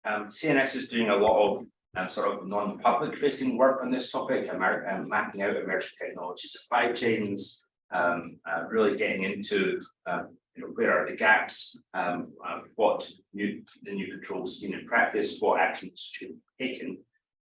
CNS is doing a lot of sort of non-public facing work on this topic, mapping out emerging technology supply chains, really getting into where are the gaps, what the new controls in practice, what actions should be taken.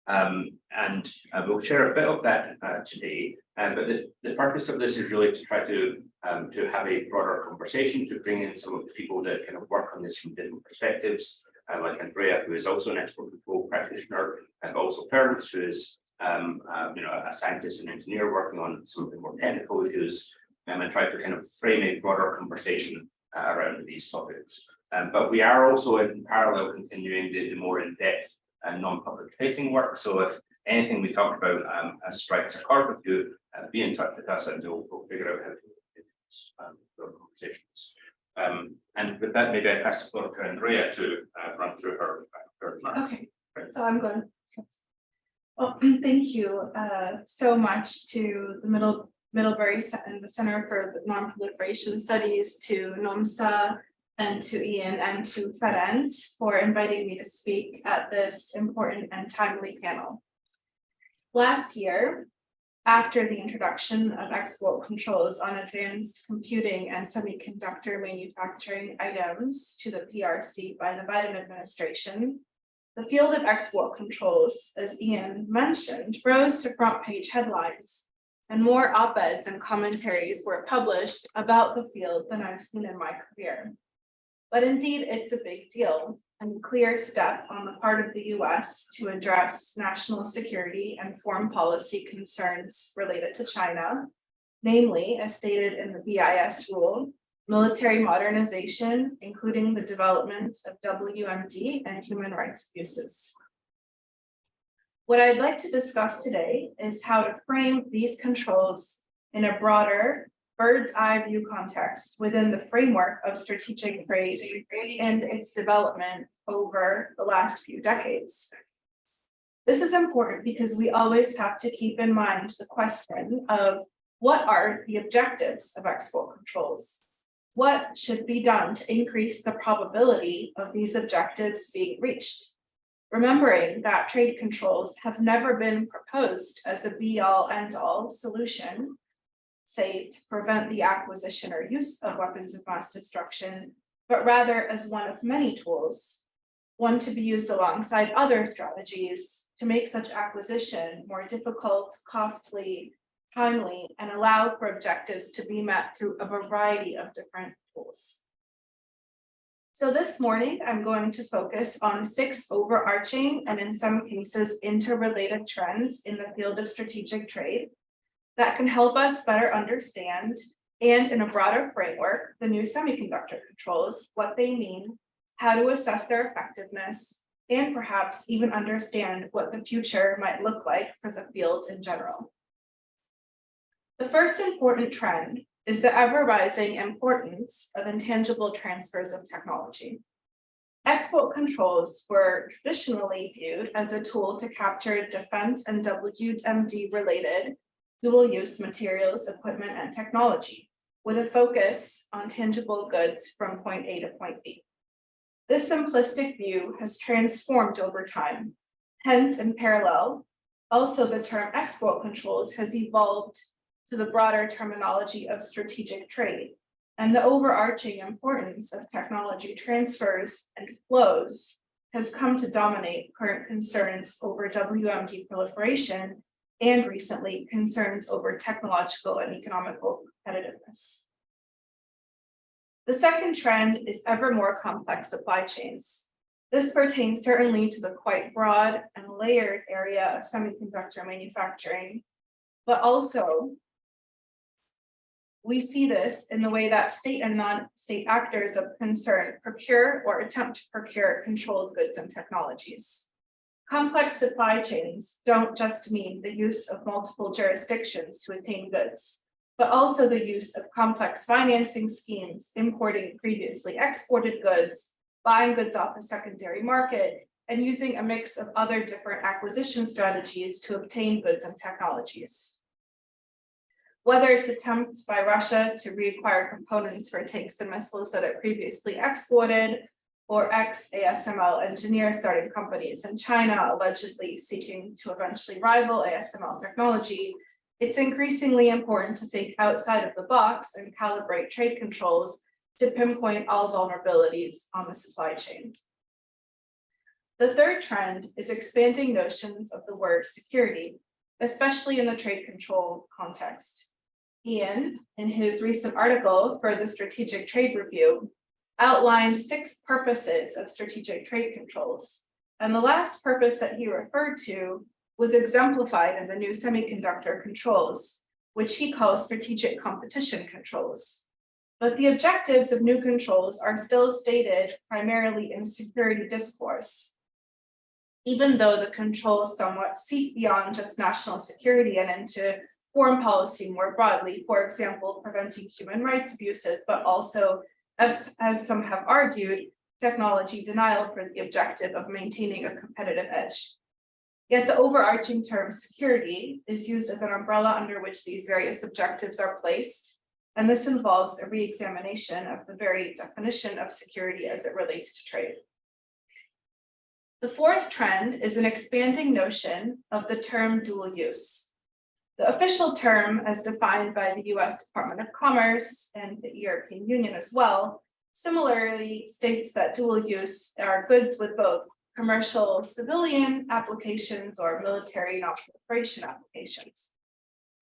And we'll share a bit of that today. But the purpose of this is really to try to have a broader conversation, to bring in some of the people that kind of work on this from different perspectives, like Andrea, who is also an export control practitioner, and also Ferenc, who is a scientist and engineer working on some of the more technical issues, and try to kind of frame a broader conversation around these topics. But we are also in parallel continuing the more in-depth and non-public facing work. So if anything we talk about strikes a chord with you, be in touch with us and we'll figure out how to do these conversations. And with that, maybe I pass the floor to Andrea to run through her remarks. Okay, so I'm going. Well, thank you so much to the Middlebury and the Center for Non-Proliferation Studies, to Nomsa, and to Ian and to Ferenc for inviting me to speak at this important and timely panel. Last year, after the introduction of export controls on advanced computing and semiconductor manufacturing items to the PRC by the Biden administration, the field of export controls, as Ian mentioned, rose to front page headlines, and more op-eds and commentaries were published about the field than I've seen in my career. But indeed, it's a big deal and a clear step on the part of the US to address national security and foreign policy concerns related to China, namely, as stated in the BIS rule, military modernization, including the development of WMD and human rights abuses. What I'd like to discuss today is how to frame these controls in a broader bird's eye view context within the framework of strategic trade and its development over the last few decades. This is important because we always have to keep in mind the question of what are the objectives of export controls? What should be done to increase the probability of these objectives being reached? Remembering that trade controls have never been proposed as a be-all, end-all solution, say, to prevent the acquisition or use of weapons of mass destruction, but rather as one of many tools, one to be used alongside other strategies to make such acquisition more difficult, costly, timely, and allow for objectives to be met through a variety of different tools. So this morning, I'm going to focus on 6 overarching and in some cases interrelated trends in the field of strategic trade that can help us better understand, and in a broader framework, the new semiconductor controls, what they mean, how to assess their effectiveness, and perhaps even understand what the future might look like for the field in general. The first important trend is the ever-rising importance of intangible transfers of technology. Export controls were traditionally viewed as a tool to capture defense and WMD-related dual-use materials, equipment, and technology, with a focus on tangible goods from point A to point B. This simplistic view has transformed over time. Hence, in parallel, also the term export controls has evolved to the broader terminology of strategic trade, and the overarching importance of technology transfers and flows has come to dominate current concerns over WMD proliferation and recently concerns over technological and economical competitiveness. The second trend is ever more complex supply chains. This pertains certainly to the quite broad and layered area of semiconductor manufacturing, but also we see this in the way that state and non-state actors of concern procure or attempt to procure controlled goods and technologies. Complex supply chains don't just mean the use of multiple jurisdictions to attain goods, but also the use of complex financing schemes, importing previously exported goods, buying goods off a secondary market, and using a mix of other different acquisition strategies to obtain goods and technologies. Whether it's attempts by Russia to reacquire components for tanks and missiles that it previously exported, or ex-ASML engineers started companies in China, allegedly seeking to eventually rival ASML technology, it's increasingly important to think outside of the box and calibrate trade controls to pinpoint all vulnerabilities on the supply chain. The third trend is expanding notions of the word security, especially in the trade control context. Ian, in his recent article for the Strategic Trade Review, outlined 6 purposes of strategic trade controls, and the last purpose that he referred to was exemplified in the new semiconductor controls, which he calls strategic competition controls. But the objectives of new controls are still stated primarily in security discourse, even though the controls somewhat seep beyond just national security and into foreign policy more broadly, for example, preventing human rights abuses, but also, as some have argued, technology denial for the objective of maintaining a competitive edge. Yet the overarching term security is used as an umbrella under which these various objectives are placed, and this involves a re-examination of the very definition of security as it relates to trade. The fourth trend is an expanding notion of the term dual use. The official term, as defined by the US Department of Commerce and the European Union as well, similarly states that dual use are goods with both commercial civilian applications or military non-proliferation applications.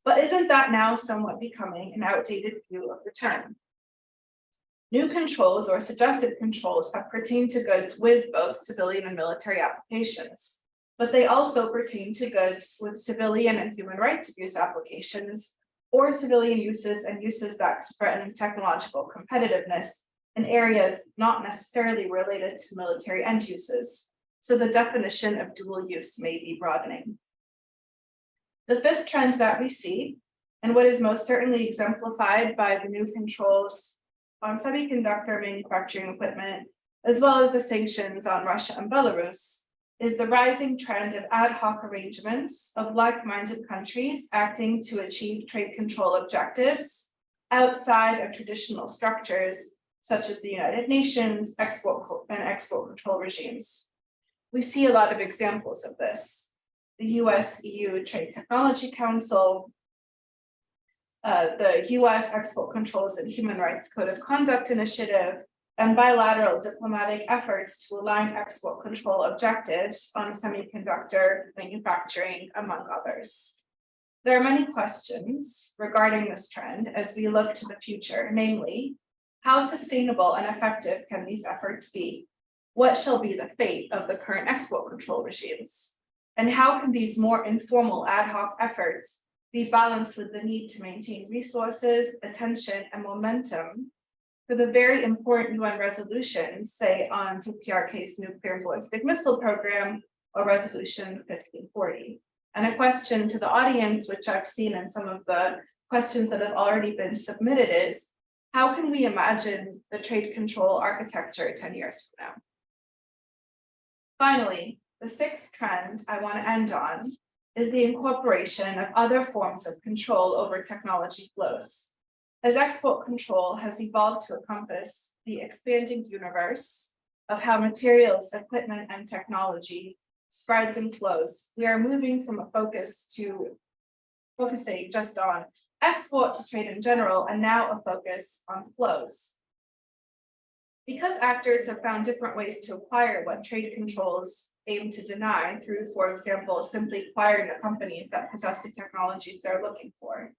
But isn't that now somewhat becoming an outdated view of the term? New controls or suggested controls have pertained to goods with both civilian and military applications, but they also pertain to goods with civilian and human rights abuse applications, or civilian uses and uses that threaten technological competitiveness in areas not necessarily related to military end uses. So the definition of dual use may be broadening. The fifth trend that we see, and what is most certainly exemplified by the new controls on semiconductor manufacturing equipment, as well as the sanctions on Russia and Belarus, is the rising trend of ad hoc arrangements of like-minded countries acting to achieve trade control objectives outside of traditional structures, such as the United Nations export control regimes. We see a lot of examples of this. The US-EU Trade Technology Council, the US Export Controls and Human Rights Code of Conduct Initiative, and bilateral diplomatic efforts to align export control objectives on semiconductor manufacturing, among others. There are many questions regarding this trend as we look to the future, namely, how sustainable and effective can these efforts be? What shall be the fate of the current export control regimes? And how can these more informal ad hoc efforts be balanced with the need to maintain resources, attention, and momentum for the very important UN resolutions, say on DPRK's nuclear ballistic missile program or resolution 1540? And a question to the audience, which I've seen in some of the questions that have already been submitted, is how can we imagine the trade control architecture 10 years from now? Finally, the sixth trend I want to end on is the incorporation of other forms of control over technology flows. As export control has evolved to encompass the expanding universe of how materials, equipment, and technology spreads and flows, we are moving from a focusing just on export to trade in general, and now a focus on flows. Because actors have found different ways to acquire what trade controls aim to deny through, for example, simply acquiring the companies that possess the technologies they're looking for.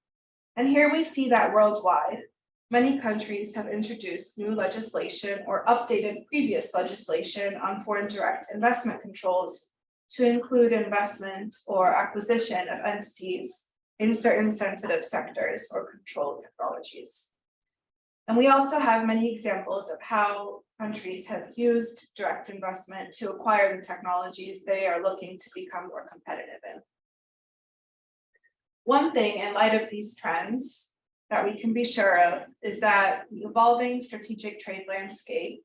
And here we see that worldwide, many countries have introduced new legislation or updated previous legislation on foreign direct investment controls to include investment or acquisition of entities in certain sensitive sectors or controlled technologies. And we also have many examples of how countries have used direct investment to acquire the technologies they are looking to become more competitive in. One thing in light of these trends that we can be sure of is that the evolving strategic trade landscape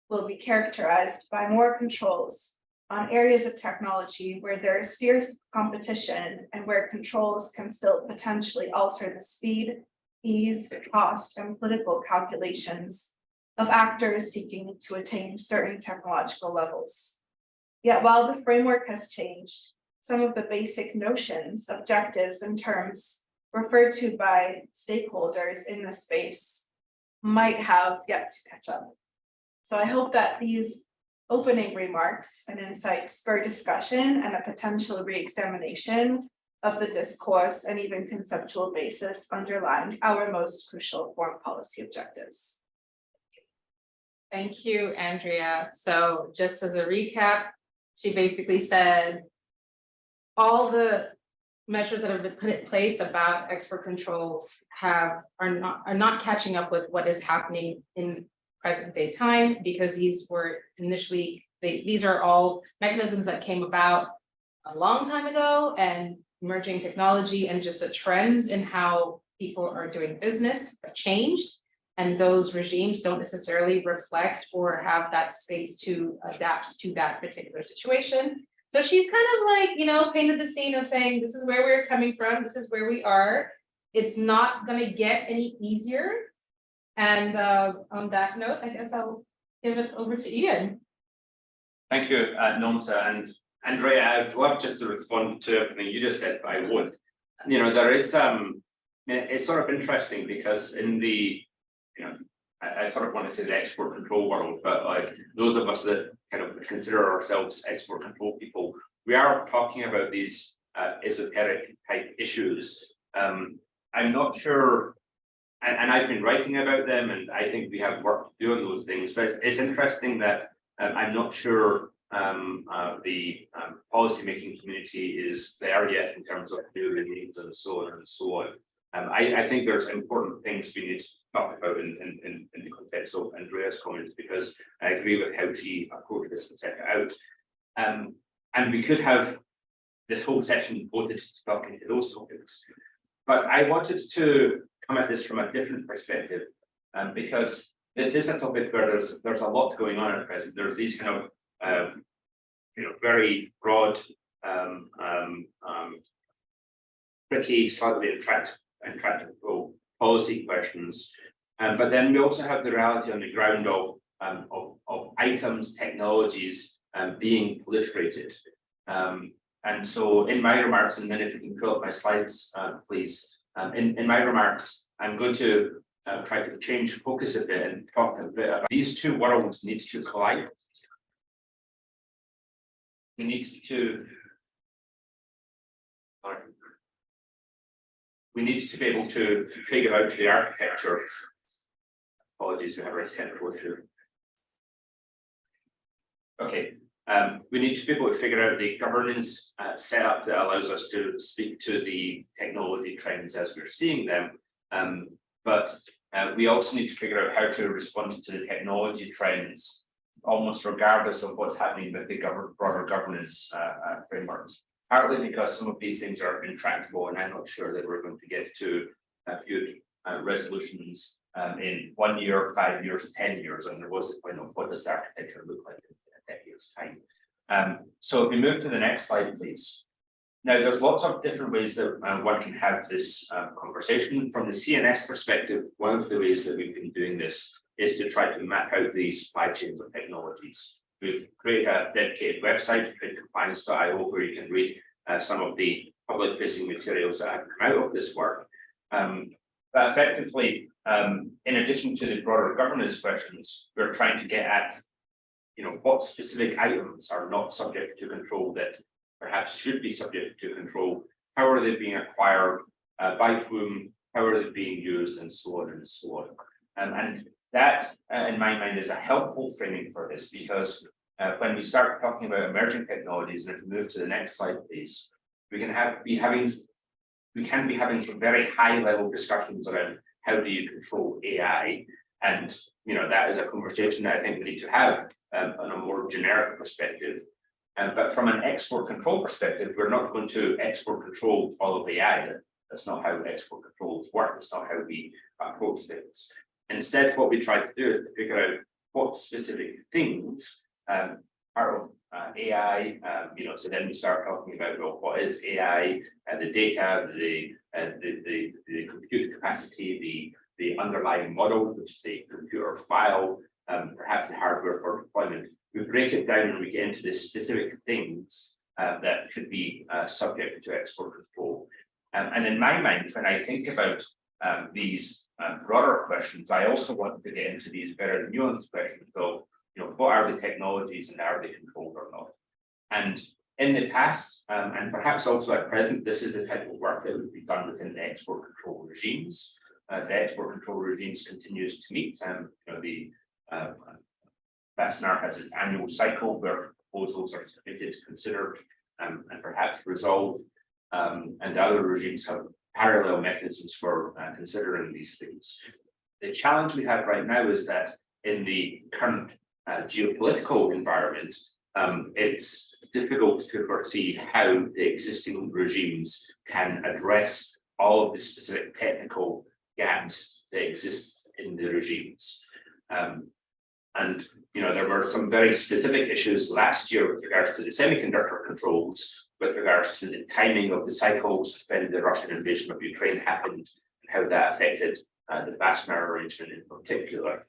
will be characterized by more controls on areas of technology where there is fierce competition and where controls can still potentially alter the speed, ease, cost, and political calculations of actors seeking to attain certain technological levels. Yet while the framework has changed, some of the basic notions, objectives, and terms referred to by stakeholders in the space might have yet to catch up. So I hope that these opening remarks and insights spur discussion and a potential re-examination of the discourse and even conceptual basis underlying our most crucial foreign policy objectives. Thank you, Andrea. So just as a recap, she basically said all the measures that have been put in place about export controls are not catching up with what is happening in present day time, because these were initially, these are all mechanisms that came about a long time ago, and emerging technology and just the trends in how people are doing business have changed. And those regimes don't necessarily reflect or have that space to adapt to that particular situation. So she's kind of like, you know, painted the scene of saying, this is where we're coming from, this is where we are. It's not going to get any easier. And on that note, I guess I'll give it over to Ian. Thank you, Nomsa. And Andrea, I'd love just to respond to everything you just said, but I won't. You know, there is, it's sort of interesting because in the, you know, I sort of want to say the export control world, but like those of us that kind of consider ourselves export control people, we are talking about these esoteric type issues. I'm not sure, and I've been writing about them, and I think we have work to do on those things, but it's interesting that I'm not sure the policymaking community is there yet in terms of new regimes and so on and so on. I think there's important things we need to talk about in the context of Andrea's comments, because I agree with how she approached this and set it out. And we could have this whole session devoted to talking to those topics. But I wanted to come at this from a different perspective, because this is a topic where there's a lot going on at present. There's these kind of you know, very broad, tricky, slightly intractable policy questions, but then we also have the reality on the ground of items, technologies being proliferated. And so in my remarks, and then if you can pull up my slides, please, in my remarks, I'm going to try to change focus a bit and talk a bit about these two worlds need to collide. We need to be able to figure out the architecture. Apologies, we have our technical issue. Okay, we need to be able to figure out the governance setup that allows us to speak to the technology trends as we're seeing them. But we also need to figure out how to respond to the technology trends, almost regardless of what's happening with the broader governance frameworks. Partly because some of these things are intractable, and I'm not sure that we're going to get to good resolutions in 1 year, 5 years, 10 years, and there was the point of what does the architecture look like in a decade's time. So if we move to the next slide, please. Now, there's lots of different ways that one can have this conversation. From the CNS perspective, one of the ways that we've been doing this is to try to map out these supply chains of technologies. We've created a dedicated website, compliance.io, where you can read some of the public-facing materials that have come out of this work. But effectively, in addition to the broader governance questions, we're trying to get at, you know, what specific items are not subject to control that perhaps should be subject to control. How are they being acquired? By whom? How are they being used? And so on and so on. And that, in my mind, is a helpful framing for this, because when we start talking about emerging technologies, and if we move to the next slide, please, we can be having some very high-level discussions around how do you control AI, and you know that is a conversation that I think we need to have on a more generic perspective. But from an export control perspective, we're not going to export control all of AI. That's not how export controls work. It's not how we approach things. Instead, what we try to do is to figure out what specific things are of AI. You know, so then we start talking about, well, what is AI, the data, the compute capacity, the underlying model, which is a computer file, perhaps the hardware for deployment. We break it down and we get into the specific things that could be subject to export control. And in my mind, when I think about these broader questions, I also want to get into these very nuanced questions of, what are the technologies and are they controlled or not? And in the past, and perhaps also at present, this is the type of work that would be done within the export control regimes. The export control regimes continues to meet. The FASNR has its annual cycle where proposals are submitted, considered, and perhaps resolved. And the other regimes have parallel mechanisms for considering these things. The challenge we have right now is that in the current geopolitical environment, it's difficult to foresee how the existing regimes can address all of the specific technical gaps that exist in the regimes. And there were some very specific issues last year with regards to the semiconductor controls, with regards to the timing of the cycles when the Russian invasion of Ukraine happened, and how that affected the FASNR arrangement in particular.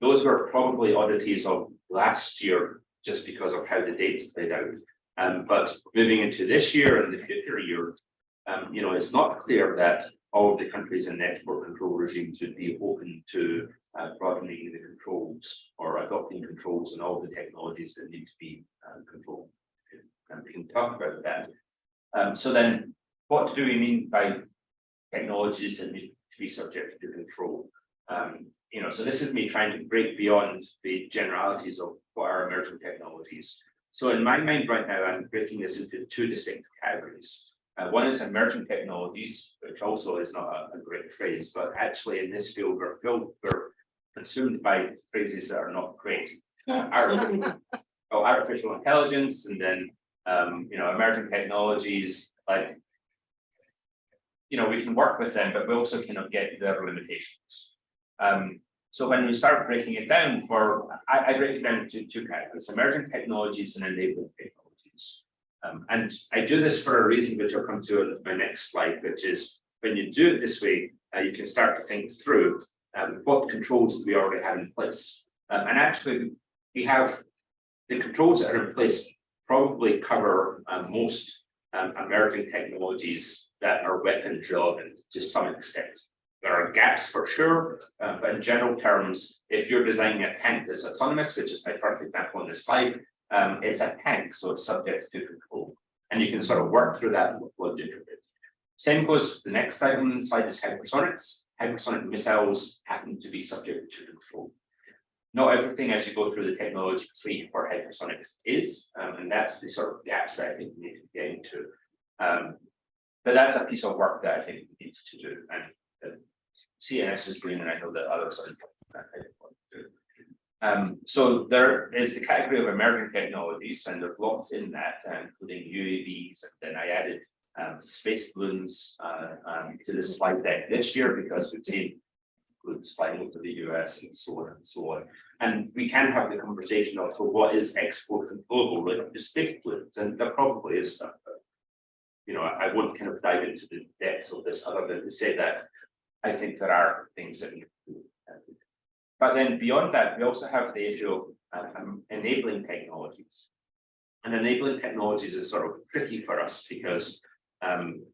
Those were probably oddities of last year, just because of how the dates played out. But moving into this year and the future year, it's not clear that all of the countries in the export control regimes would be open to broadening the controls or adopting controls and all the technologies that need to be controlled. And we can talk about that. So then, what do we mean by technologies that need to be subject to control? So this is me trying to break beyond the generalities of what are emerging technologies. So in my mind right now, I'm breaking this into two distinct categories. One is emerging technologies, which also is not a great phrase, but actually in this field, we're consumed by phrases that are not great. Artificial intelligence, and then emerging technologies, like we can work with them, but we also cannot get their limitations. So when we start breaking it down, I break it down into two categories: emerging technologies and enabling technologies. And I do this for a reason, which I'll come to in my next slide, which is when you do it this way, you can start to think through what controls do we already have in place. And actually, we have the controls that are in place probably cover most emerging technologies that are weapons relevant to some extent. There are gaps for sure, but in general terms, if you're designing a tank that's autonomous, which is my first example on this slide, it's a tank, so it's subject to control. And you can sort of work through that logic a bit. Same goes, the next item on the slide is hypersonics. Hypersonic missiles happen to be subject to control. Not everything as you go through the technology tree for hypersonics is, and that's the sort of gaps that I think we need to get into. But that's a piece of work that I think we need to do. And CNS is doing, and I know that others are doing. So there is the category of emerging technologies, and there's lots in that, including UAVs. And then I added space balloons to this slide deck this year because we've seen balloons flying over the US and so on and so on. And we can have the conversation of, so what is export controllable related to space balloons? And there probably is stuff. I won't kind of dive into the depths of this other than to say that I think there are things that we can do. But then beyond that, we also have the issue of enabling technologies. And enabling technologies is sort of tricky for us because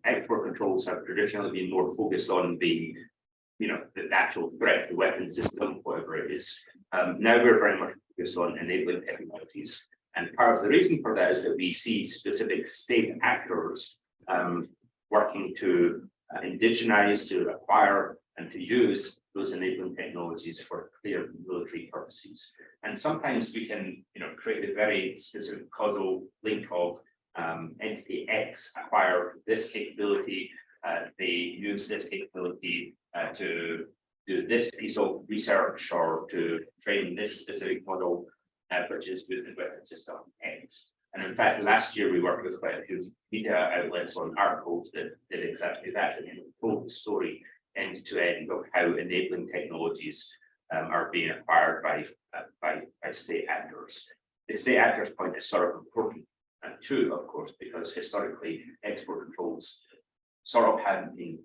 export controls have traditionally been more focused on the actual threat, the weapon system, whatever it is. Now we're very much focused on enabling technologies. And part of the reason for that is that we see specific state actors working to indigenize, to acquire, and to use those enabling technologies for clear military purposes. And sometimes we can, create a very specific causal link of entity X acquire this capability, they use this capability to do this piece of research or to train this specific model, which is with the weapon system X. And in fact, last year we worked with quite a few media outlets on articles that did exactly that and told the story end to end of how enabling technologies are being acquired by state actors. The state actors point is sort of important too, of course, because historically export controls sort of hadn't been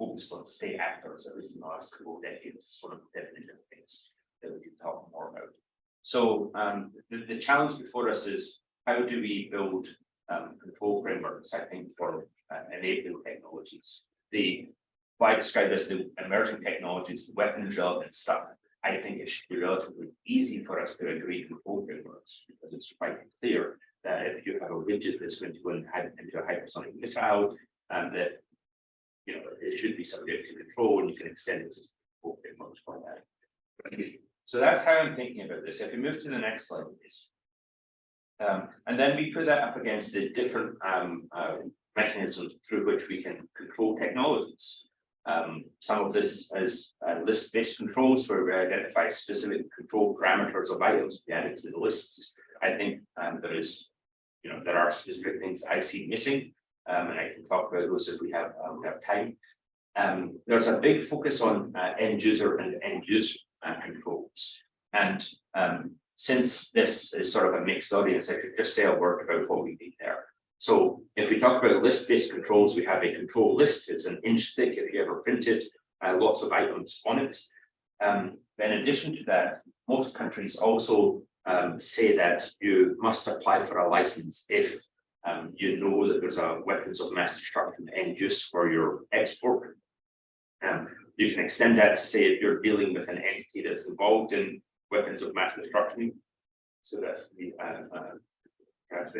focused on state actors, at least in the last couple of decades, sort of definition of things that we can talk more about. So the challenge before us is how do we build control frameworks, I think, for enabling technologies. What I describe as the emerging technologies, weapons relevant stuff. I think it should be relatively easy for us to agree control frameworks because it's quite clear that if you have a widget that's going to go into a hypersonic missile, that it should be subject to control, and you can extend it to control frameworks for that. So that's how I'm thinking about this. If we move to the next slide, please. And then we put that up against the different mechanisms through which we can control technologies. Some of this is list-based controls where we identify specific control parameters of items to be added to the lists. I think there are specific things I see missing, and I can talk about those if we have time. There's a big focus on end user and end use controls, and since this is sort of a mixed audience, I could just say a word about what we need there. So if we talk about list-based controls, we have a control list. It's an inch thick if you ever print it, lots of items on it. Then in addition to that, most countries also say that you must apply for a license if you know that there's a weapons of mass destruction end use for your export. You can extend that to say if you're dealing with an entity that's involved in weapons of mass destruction. So that's the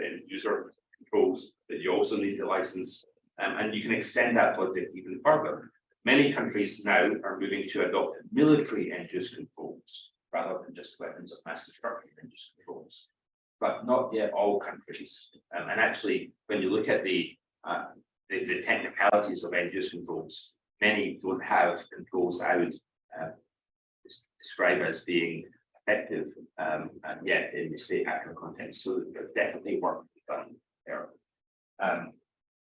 end user controls that you also need the license, and you can extend that logic even further. Many countries now are moving to adopt military end use controls rather than just weapons of mass destruction end use controls, but not yet all countries. And actually, when you look at the technicalities of end use controls, many don't have controls I would describe as being effective yet in the state actor context. So there's definitely work to be done there.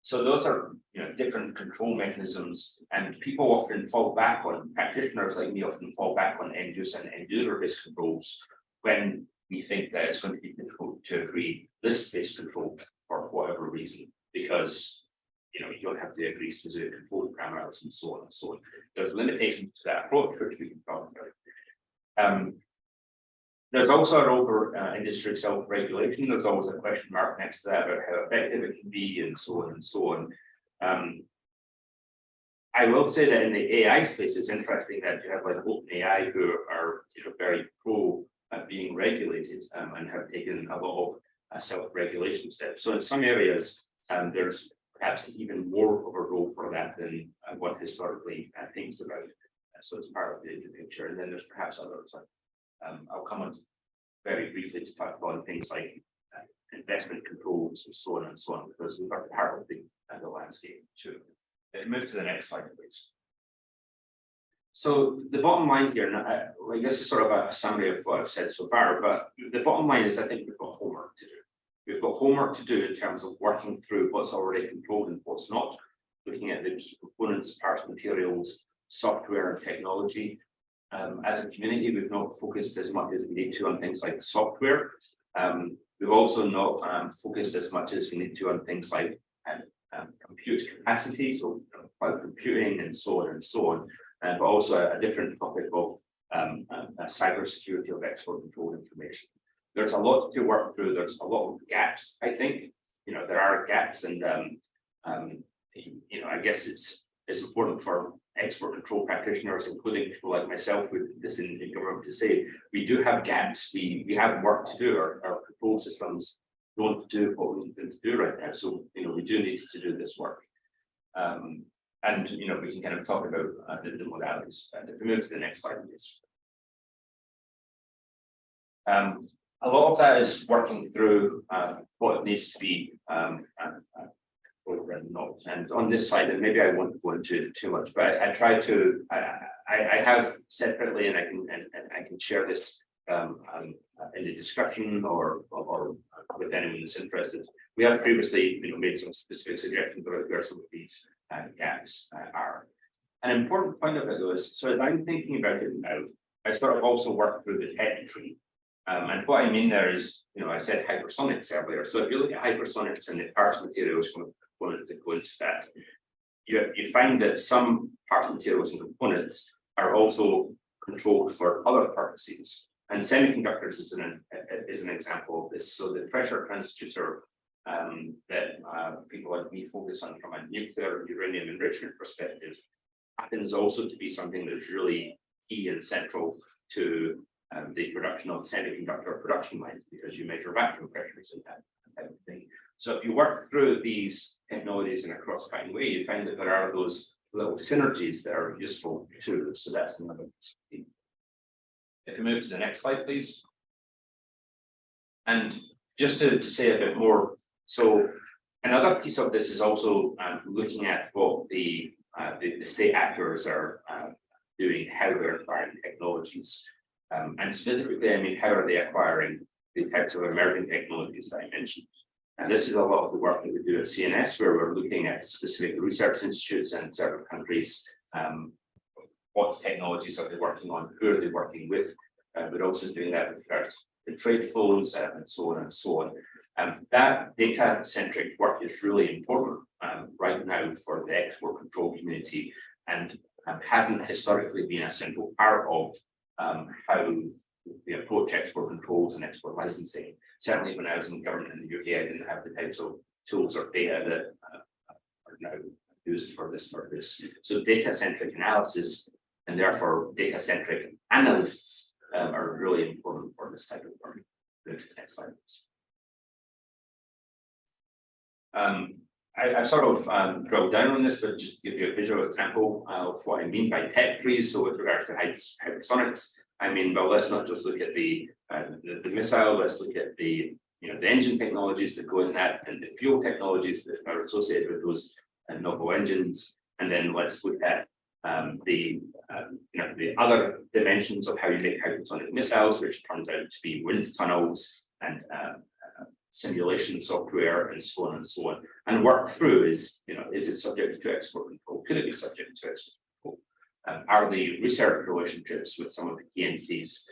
So those are different control mechanisms, and people often fall back on, practitioners like me often fall back on end use and end user-based controls when we think that it's going to be difficult to agree list-based control for whatever reason, because you don't have to agree specific control parameters and so on and so on. There's limitations to that approach, which we can talk about. There's also a role for industry self-regulation. There's always a question mark next to that about how effective it can be, and so on and so on. I will say that in the AI space, it's interesting that you have like OpenAI who are very pro being regulated and have taken a lot of self-regulation steps. So in some areas, there's perhaps even more of a role for that than what historically thinks about. So it's part of the picture, and then there's perhaps others. I'll come on very briefly to talk about things like investment controls and so on, because we are part of the landscape too. Move to the next slide, please. So the bottom line here, and I guess it's sort of a summary of what I've said so far, but the bottom line is I think we've got homework to do. We've got homework to do in terms of working through what's already controlled and what's not, looking at the key components, parts, materials, software and technology. As a community, we've not focused as much as we need to on things like software. We've also not focused as much as we need to on things like compute capacity, so cloud computing and so on and so on, but also a different topic of cybersecurity of export control information. There's a lot to work through. There's a lot of gaps, I think. There are gaps, and I guess it's important for export control practitioners, including people like myself with this in government, to say we do have gaps. We have work to do. Our control systems don't do what we need them to do right now. So we do need to do this work. And we can kind of talk about the modalities. If we move to the next slide, please. A lot of that is working through what needs to be and on this slide, and maybe I won't go into it too much, but I try to. I have separately, and I can share this in the discussion or with anyone who's interested. We have previously, made some specific suggestions about where some of these gaps are. An important point of it though is, so as I'm thinking about it now, I sort of also work through the tech tree. And what I mean there is, I said hypersonics earlier. So if you look at hypersonics and the parts materials component that go into that, you find that some parts, materials, and components are also controlled for other purposes. And semiconductors is an example of this. So the pressure transducer that people like me focus on from a nuclear uranium enrichment perspective happens also to be something that's really key and central to the production of semiconductor production lines, because you measure vacuum pressures and that type of thing. So if you work through these technologies in a cross-cutting way, you find that there are those little synergies that are useful too. So that's another thing. If we move to the next slide, please. And just to say a bit more, so another piece of this is also looking at what the state actors are doing, how they're acquiring technologies. And specifically, I mean, how are they acquiring the types of emerging technologies that I mentioned? And this is a lot of the work that we do at CNS, where we're looking at specific research institutes and certain countries. What technologies are they working on? Who are they working with? We're also doing that with regards to trade flows and so on and so on. That data-centric work is really important right now for the export control community, and hasn't historically been a central part of how we approach export controls and export licensing. Certainly when I was in government in the UK, I didn't have the types of tools or data that are now used for this purpose. So data-centric analysis and therefore data-centric analysts are really important for this type of work. Move to the next slide, please. I sort of drilled down on this, but just to give you a visual example of what I mean by tech trees. So with regards to hypersonics, I mean, well, let's not just look at the missile. Let's look at the engine technologies that go in that, and the fuel technologies that are associated with those novel engines. And then let's look at the other dimensions of how you make hypersonic missiles, which turns out to be wind tunnels and simulation software and so on and so on, and work through is it subject to export control? Could it be subject to export control? Are the research relationships with some of the key entities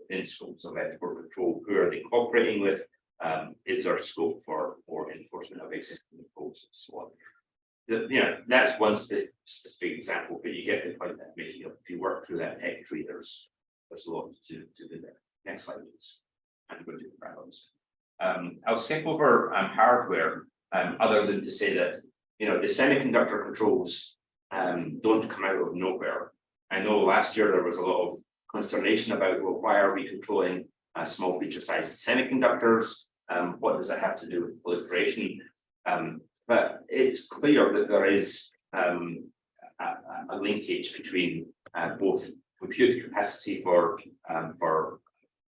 in scopes of export control? Who are they cooperating with? Is there scope for enforcement of existing controls and so on? That's one specific example, but you get the point that making up. If you work through that tech tree, there's a lot to do there. Next slide, please. I'm going to do the parallels. I'll skip over hardware, other than to say that the semiconductor controls don't come out of nowhere. I know last year there was a lot of consternation about, well, why are we controlling small feature size semiconductors? What does that have to do with proliferation? But it's clear that there is a linkage between both compute capacity for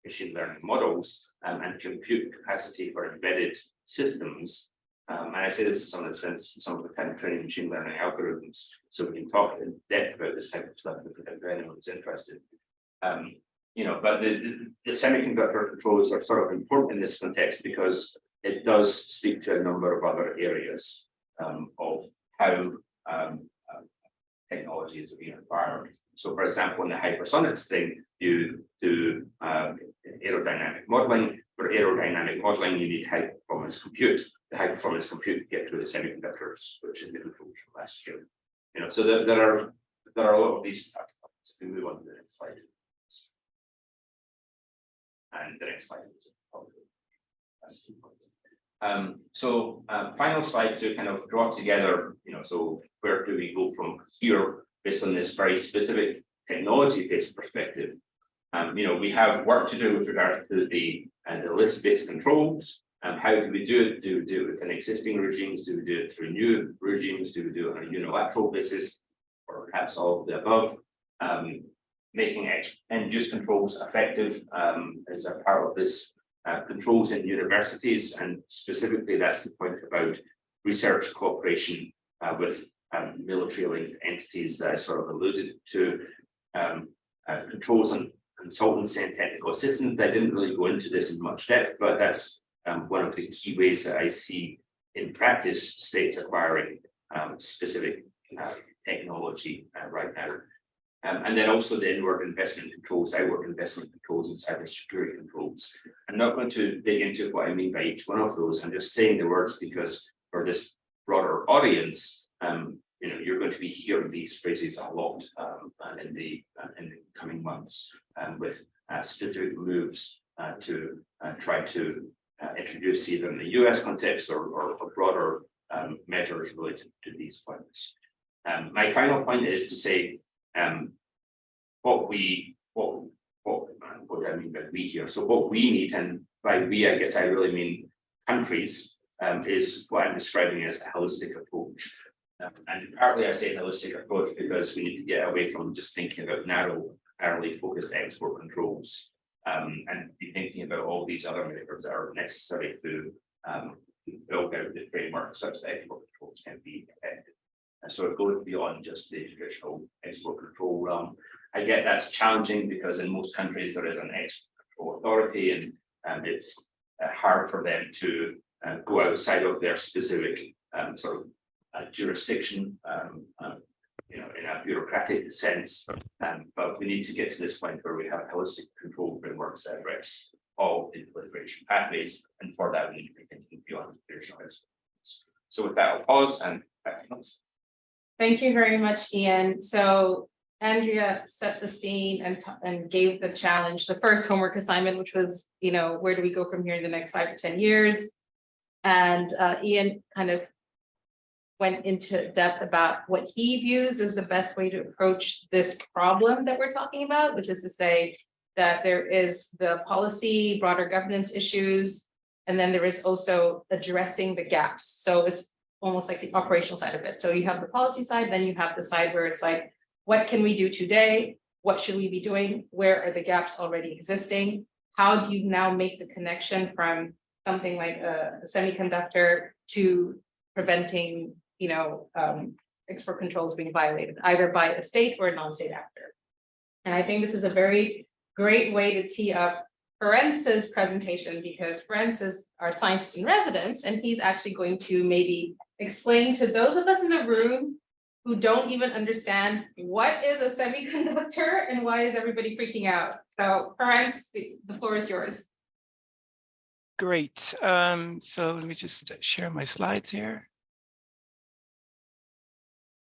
machine learning models and compute capacity for embedded systems. And I say this to someone that spends some of the time training machine learning algorithms, so we can talk in depth about this type of stuff if anyone's interested. But the semiconductor controls are sort of important in this context because it does speak to a number of other areas of how technology is being acquired. So, for example, in the hypersonics thing, you do aerodynamic modeling. For aerodynamic modeling, you need high performance compute. The high performance compute to get through the semiconductors, which is the control from last year. So there are a lot of these topics. If we move on to the next slide, and the next slide is final slide to kind of draw together. So where do we go from here based on this very specific technology-based perspective? We have work to do with regard to the list-based controls. How do we do it? Do we do it within existing regimes? Do we do it through new regimes? Do we do it on a unilateral basis, or perhaps all of the above? Making end-use controls effective is a part of this. Controls in universities, and specifically that's the point about research cooperation with military-linked entities that I sort of alluded to. Controls on consultancy and technical assistance. I didn't really go into this in much depth, but that's one of the key ways that I see in practice states acquiring specific technology right now. And then also the inward investment controls, outward investment controls, and cybersecurity controls. I'm not going to dig into what I mean by each one of those. I'm just saying the words because for this broader audience, you're going to be hearing these phrases a lot in the coming months, with specific moves to try to introduce either in the US context or broader measures related to these points. My final point is to say what I mean by we here. So what we need, and by we, I guess I really mean countries, is what I'm describing as a holistic approach. And partly I say holistic approach because we need to get away from just thinking about narrowly focused export controls, and be thinking about all these other measures that are necessary to build out the framework such that export controls can be effective. And so it goes beyond just the traditional export control realm. I get that's challenging because in most countries there is an export control authority, and it's hard for them to go outside of their specific sort of jurisdiction, in a bureaucratic sense. But we need to get to this point where we have holistic control frameworks that address all the proliferation pathways, and for that we need to be thinking beyond traditional exports. So with that, I'll pause and back to Nomsa. Thank you very much, Ian. So Andrea set the scene and gave the challenge, the first homework assignment, which was, where do we go from here in the next 5 to 10 years? And Ian kind of went into depth about what he views as the best way to approach this problem that we're talking about, which is to say that there is the policy, broader governance issues, and then there is also addressing the gaps. So it's almost like the operational side of it. So you have the policy side, then you have the side where it's like, what can we do today? What should we be doing? Where are the gaps already existing? How do you now make the connection from something like a semiconductor to preventing, export controls being violated, either by a state or a non-state actor? And I think this is a very great way to tee up Ferenc's presentation, because Ferenc is our scientist in residence, and he's actually going to maybe explain to those of us in the room who don't even understand what is a semiconductor and why is everybody freaking out. So Ferenc, the floor is yours. Great. So let me just share my slides here.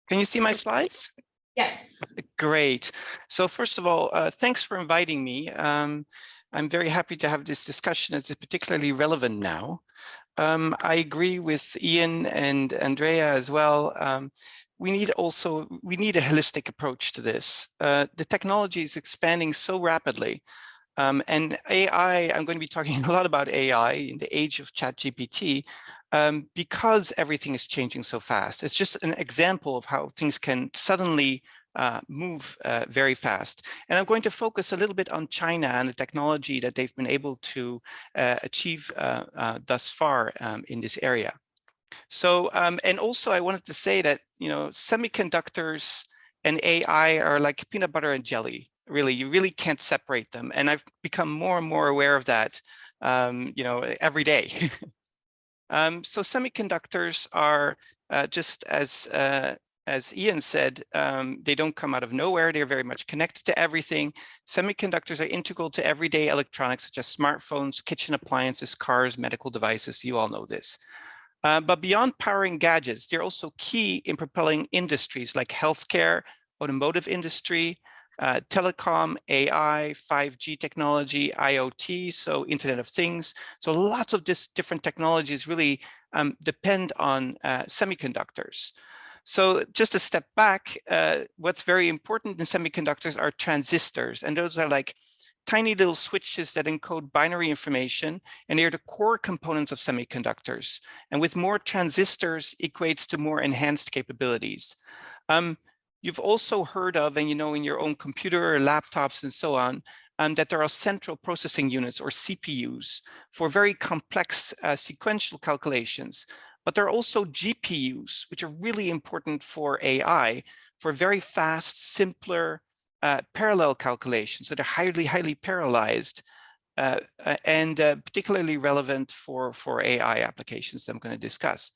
Can you see my slides? Yes. Great. So first of all, thanks for inviting me. I'm very happy to have this discussion. It's particularly relevant now. I agree with Ian and Andrea as well. We need a holistic approach to this. The technology is expanding so rapidly. And AI, I'm going to be talking a lot about AI in the age of ChatGPT, because everything is changing so fast. It's just an example of how things can suddenly move very fast. And I'm going to focus a little bit on China and the technology that they've been able to achieve thus far in this area. So, and also I wanted to say that, semiconductors and AI are like peanut butter and jelly. Really, you really can't separate them. And I've become more and more aware of that, every day. So semiconductors are just as Ian said, they don't come out of nowhere. They're very much connected to everything. Semiconductors are integral to everyday electronics, such as smartphones, kitchen appliances, cars, medical devices. You all know this. But beyond powering gadgets, they're also key in propelling industries like healthcare, automotive industry, telecom, AI, 5G technology, IoT, so Internet of Things. So lots of different technologies really depend on semiconductors. So just a step back, what's very important in semiconductors are transistors, and those are like tiny little switches that encode binary information, and they're the core components of semiconductors. And with more transistors equates to more enhanced capabilities. You've also heard of, and in your own computer or laptops and so on, that there are central processing units or CPUs for very complex sequential calculations. But there are also GPUs, which are really important for AI, for very fast, simpler parallel calculations that are highly parallelized and particularly relevant for AI applications that I'm going to discuss.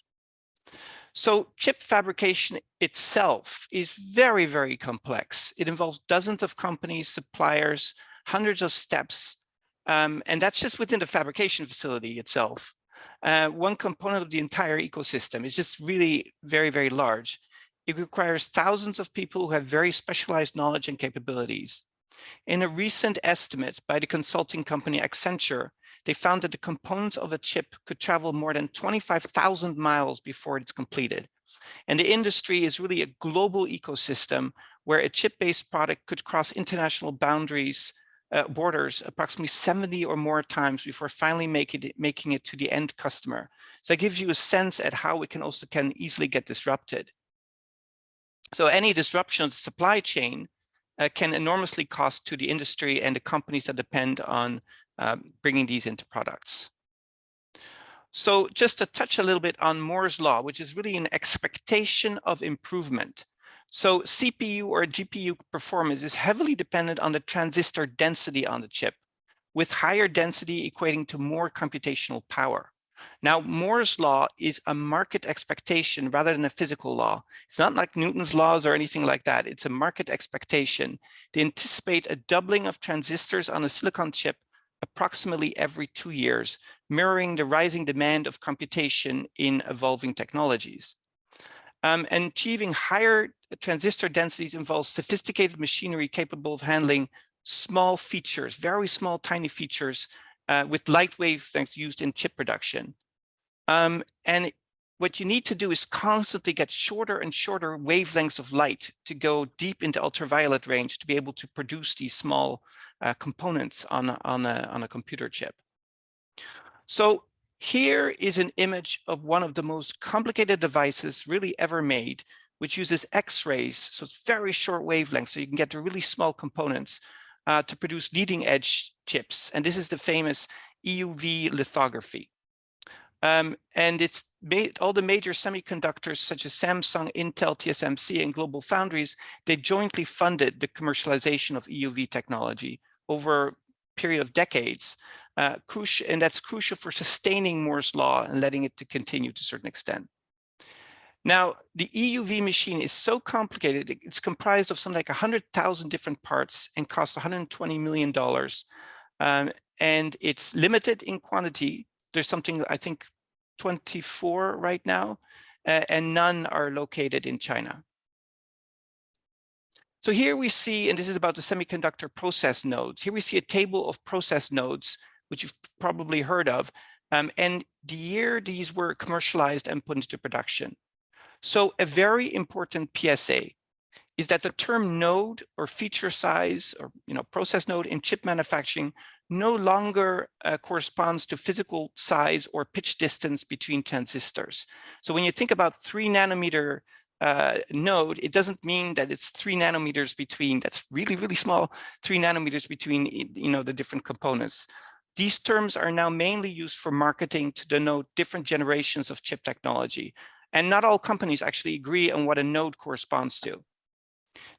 So chip fabrication itself is very, very complex. It involves dozens of companies, suppliers, hundreds of steps, and that's just within the fabrication facility itself. One component of the entire ecosystem is just really very, very large. It requires thousands of people who have very specialized knowledge and capabilities. In a recent estimate by the consulting company Accenture, they found that the components of a chip could travel more than 25,000 miles before it's completed. And the industry is really a global ecosystem where a chip-based product could cross international borders approximately 70 or more times before finally making it to the end customer. So that gives you a sense at how it can easily get disrupted. So any disruption of the supply chain can enormously cost to the industry and the companies that depend on bringing these into products. So just to touch a little bit on Moore's law, which is really an expectation of improvement. So CPU or GPU performance is heavily dependent on the transistor density on the chip, with higher density equating to more computational power. Now, Moore's law is a market expectation rather than a physical law. It's not like Newton's laws or anything like that. It's a market expectation. They anticipate a doubling of transistors on a silicon chip approximately every 2 years, mirroring the rising demand of computation in evolving technologies. And achieving higher transistor densities involves sophisticated machinery capable of handling small features, very small, tiny features with light wavelengths used in chip production. And what you need to do is constantly get shorter and shorter wavelengths of light to go deep into ultraviolet range to be able to produce these small components on a computer chip. So here is an image of one of the most complicated devices really ever made, which uses X-rays, so it's very short wavelengths, so you can get to really small components to produce leading edge chips. And this is the famous EUV lithography. And it's made all the major semiconductors such as Samsung, Intel, TSMC, and Global Foundries, they jointly funded the commercialization of EUV technology over a period of decades. And that's crucial for sustaining Moore's law and letting it to continue to a certain extent. Now, the EUV machine is so complicated, it's comprised of something like 100,000 different parts and costs $120 million. And it's limited in quantity. There's something, I think, 24 right now, and none are located in China. So here we see, and this is about the semiconductor process nodes. Here we see a table of process nodes, which you've probably heard of, and the year these were commercialized and put into production. So a very important PSA is that the term node or feature size or process node in chip manufacturing no longer corresponds to physical size or pitch distance between transistors. So when you think about 3 nanometer node, it doesn't mean that it's 3 nanometers between, that's really, really small, 3 nanometers between the different components. These terms are now mainly used for marketing to denote different generations of chip technology. And not all companies actually agree on what a node corresponds to.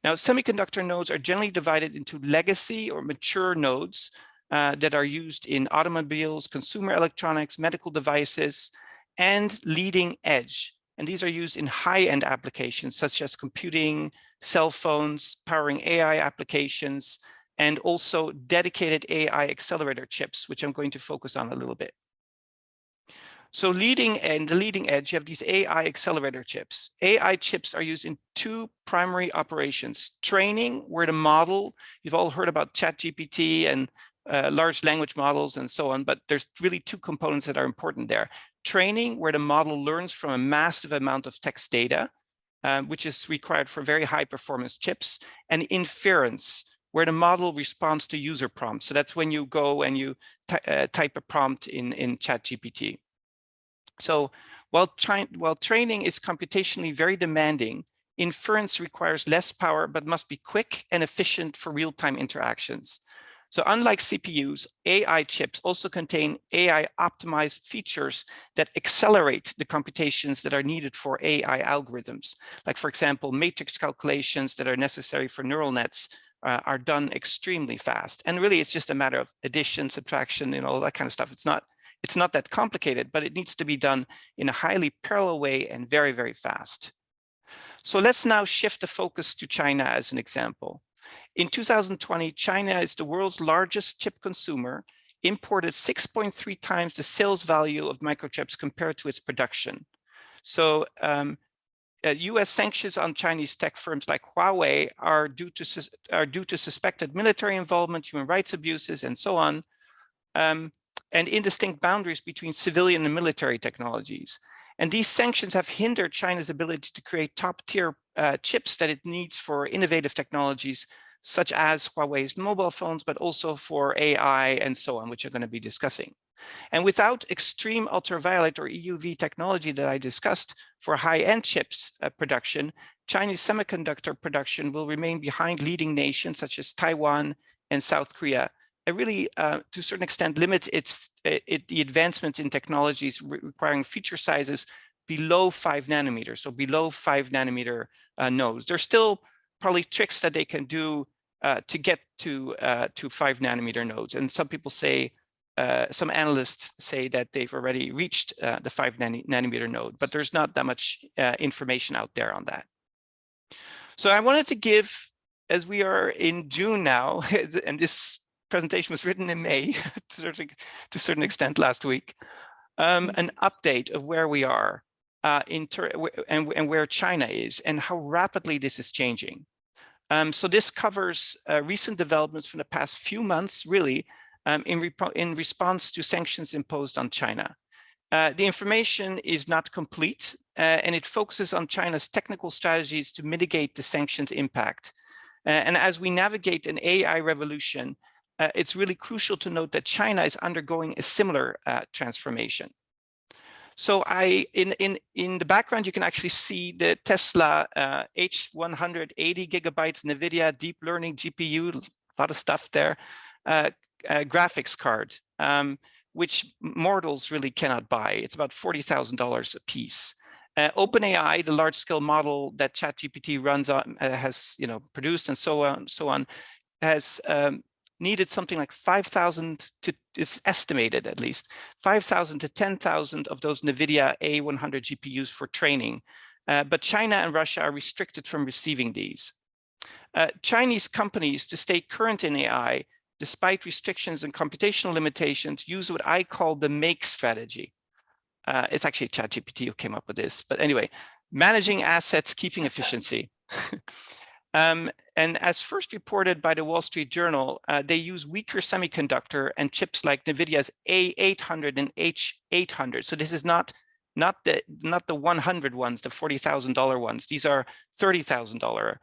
Now, semiconductor nodes are generally divided into legacy or mature nodes that are used in automobiles, consumer electronics, medical devices, and leading edge. And these are used in high-end applications such as computing, cell phones, powering AI applications, and also dedicated AI accelerator chips, which I'm going to focus on a little bit. So the leading edge, you have these AI accelerator chips. AI chips are used in 2 primary operations. Training, where the model, you've all heard about ChatGPT and large language models and so on, but there's really 2 components that are important there. Training, where the model learns from a massive amount of text data, which is required for very high performance chips, and inference, where the model responds to user prompts. So that's when you go and you type a prompt in ChatGPT. So while training is computationally very demanding, inference requires less power, but must be quick and efficient for real-time interactions. So unlike CPUs, AI chips also contain AI optimized features that accelerate the computations that are needed for AI algorithms. Like, for example, matrix calculations that are necessary for neural nets are done extremely fast. And really, it's just a matter of addition, subtraction, all that kind of stuff. It's not that complicated, but it needs to be done in a highly parallel way and very, very fast. So let's now shift the focus to China as an example. In 2020, China is the world's largest chip consumer, imported 6.3 times the sales value of microchips compared to its production. So US sanctions on Chinese tech firms like Huawei are due to suspected military involvement, human rights abuses, and so on, and indistinct boundaries between civilian and military technologies. And these sanctions have hindered China's ability to create top-tier chips that it needs for innovative technologies, such as Huawei's mobile phones, but also for AI and so on, which I'm going to be discussing. And without extreme ultraviolet or EUV technology that I discussed for high-end chips production, Chinese semiconductor production will remain behind leading nations such as Taiwan and South Korea. It really, to a certain extent, limits the advancements in technologies requiring feature sizes below 5 nanometers, so below 5 nanometer nodes. There's still probably tricks that they can do to get to 5 nanometer nodes. And some people say, some analysts say that they've already reached the 5 nanometer node, but there's not that much information out there on that. So I wanted to give, as we are in June now, and this presentation was written in May to a certain extent last week, an update of where we are and where China is and how rapidly this is changing. So this covers recent developments from the past few months, really, in response to sanctions imposed on China. The information is not complete, and it focuses on China's technical strategies to mitigate the sanctions impact. And as we navigate an AI revolution, it's really crucial to note that China is undergoing a similar transformation. So in the background, you can actually see the Tesla H100 80 gigabytes NVIDIA deep learning GPU, a lot of stuff there, graphics card, which mortals really cannot buy. It's about $40,000 a piece. OpenAI, the large-scale model that ChatGPT runs on, has produced and so on, has needed something like 5,000 to, it's estimated at least, 5,000 to 10,000 of those NVIDIA A100 GPUs for training. But China and Russia are restricted from receiving these. Chinese companies, to stay current in AI, despite restrictions and computational limitations, use what I call the make strategy. It's actually ChatGPT who came up with this, but anyway, managing assets, keeping efficiency. And as first reported by the Wall Street Journal, they use weaker semiconductor and chips like NVIDIA's A800 and H800. So this is not the 100 ones, the $40,000 ones. These are $30,000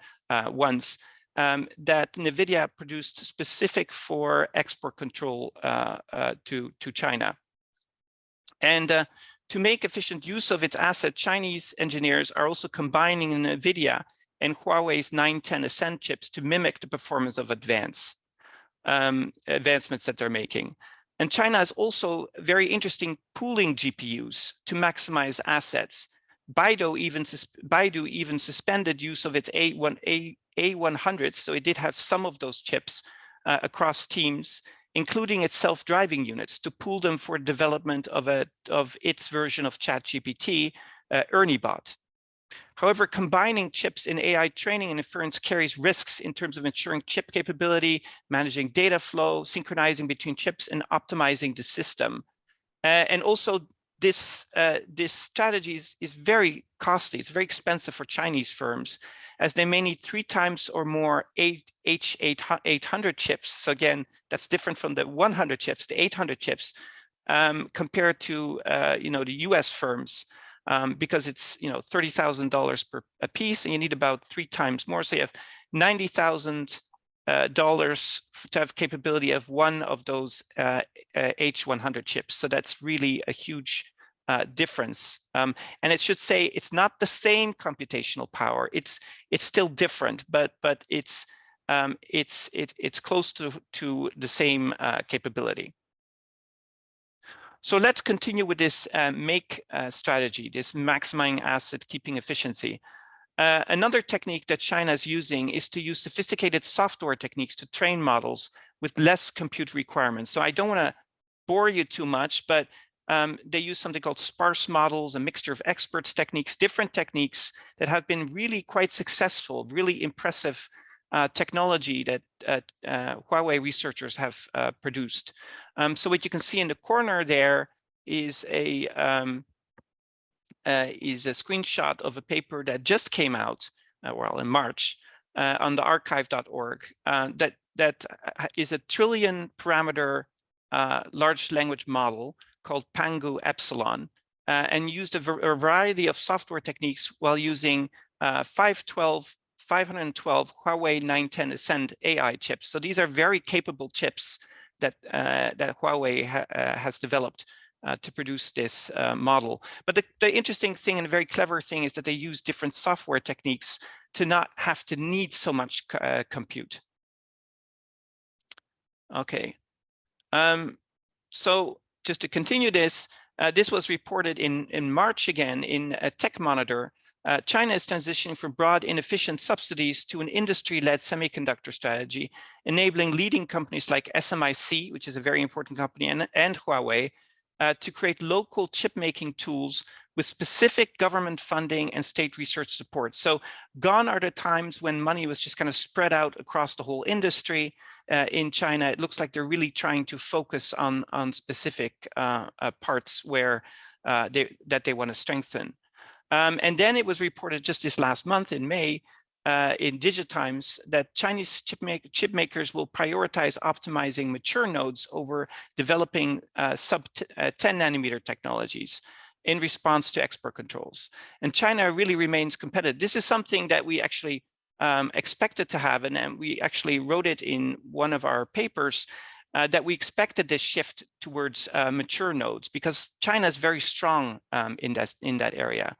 ones that NVIDIA produced specific for export control to China. And to make efficient use of its asset, Chinese engineers are also combining NVIDIA and Huawei's 910 Ascend chips to mimic the performance of advancements that they're making. And China is also very interesting pooling GPUs to maximize assets. Baidu even suspended use of its A100s, so it did have some of those chips across teams, including its self-driving units, to pool them for development of its version of ChatGPT, ErnieBot. However, combining chips in AI training and inference carries risks in terms of ensuring chip capability, managing data flow, synchronizing between chips, and optimizing the system. And also, this strategy is very costly. It's very expensive for Chinese firms, as they may need 3 times or more H800 chips. So again, that's different from the 100 chips, the 800 chips, compared to the US firms. Because it's $30,000 per a piece, and you need about 3 times more. So you have $90,000 to have capability of one of those H100 chips. So that's really a huge difference. And it should say it's not the same computational power. It's still different, but it's close to the same capability. So let's continue with this make strategy, this maximizing asset keeping efficiency. Another technique that China is using is to use sophisticated software techniques to train models with less compute requirements. So I don't want to bore you too much, but they use something called sparse models, a mixture of experts techniques, different techniques that have been really quite successful, really impressive technology that Huawei researchers have produced. So what you can see in the corner there is a is a screenshot of a paper that just came out, well, in March, on the archive.org, that is a trillion parameter large language model called Pangu Epsilon, and used a variety of software techniques while using 512 Huawei 910 Ascend AI chips. So these are very capable chips that Huawei has developed to produce this model. But the interesting thing and a very clever thing is that they use different software techniques to not have to need so much compute. Okay. So just to continue this, this was reported in March again in a Tech Monitor. China is transitioning from broad inefficient subsidies to an industry-led semiconductor strategy, enabling leading companies like SMIC, which is a very important company, and Huawei, to create local chip-making tools with specific government funding and state research support. So gone are the times when money was just kind of spread out across the whole industry. In China, it looks like they're really trying to focus on specific parts where that they want to strengthen. And then it was reported just this last month in May in Digitimes that Chinese chip makers will prioritize optimizing mature nodes over developing sub-10 nanometer technologies in response to export controls. And China really remains competitive. This is something that we actually expected to have, and we actually wrote it in one of our papers, that we expected this shift towards mature nodes because China is very strong in that area.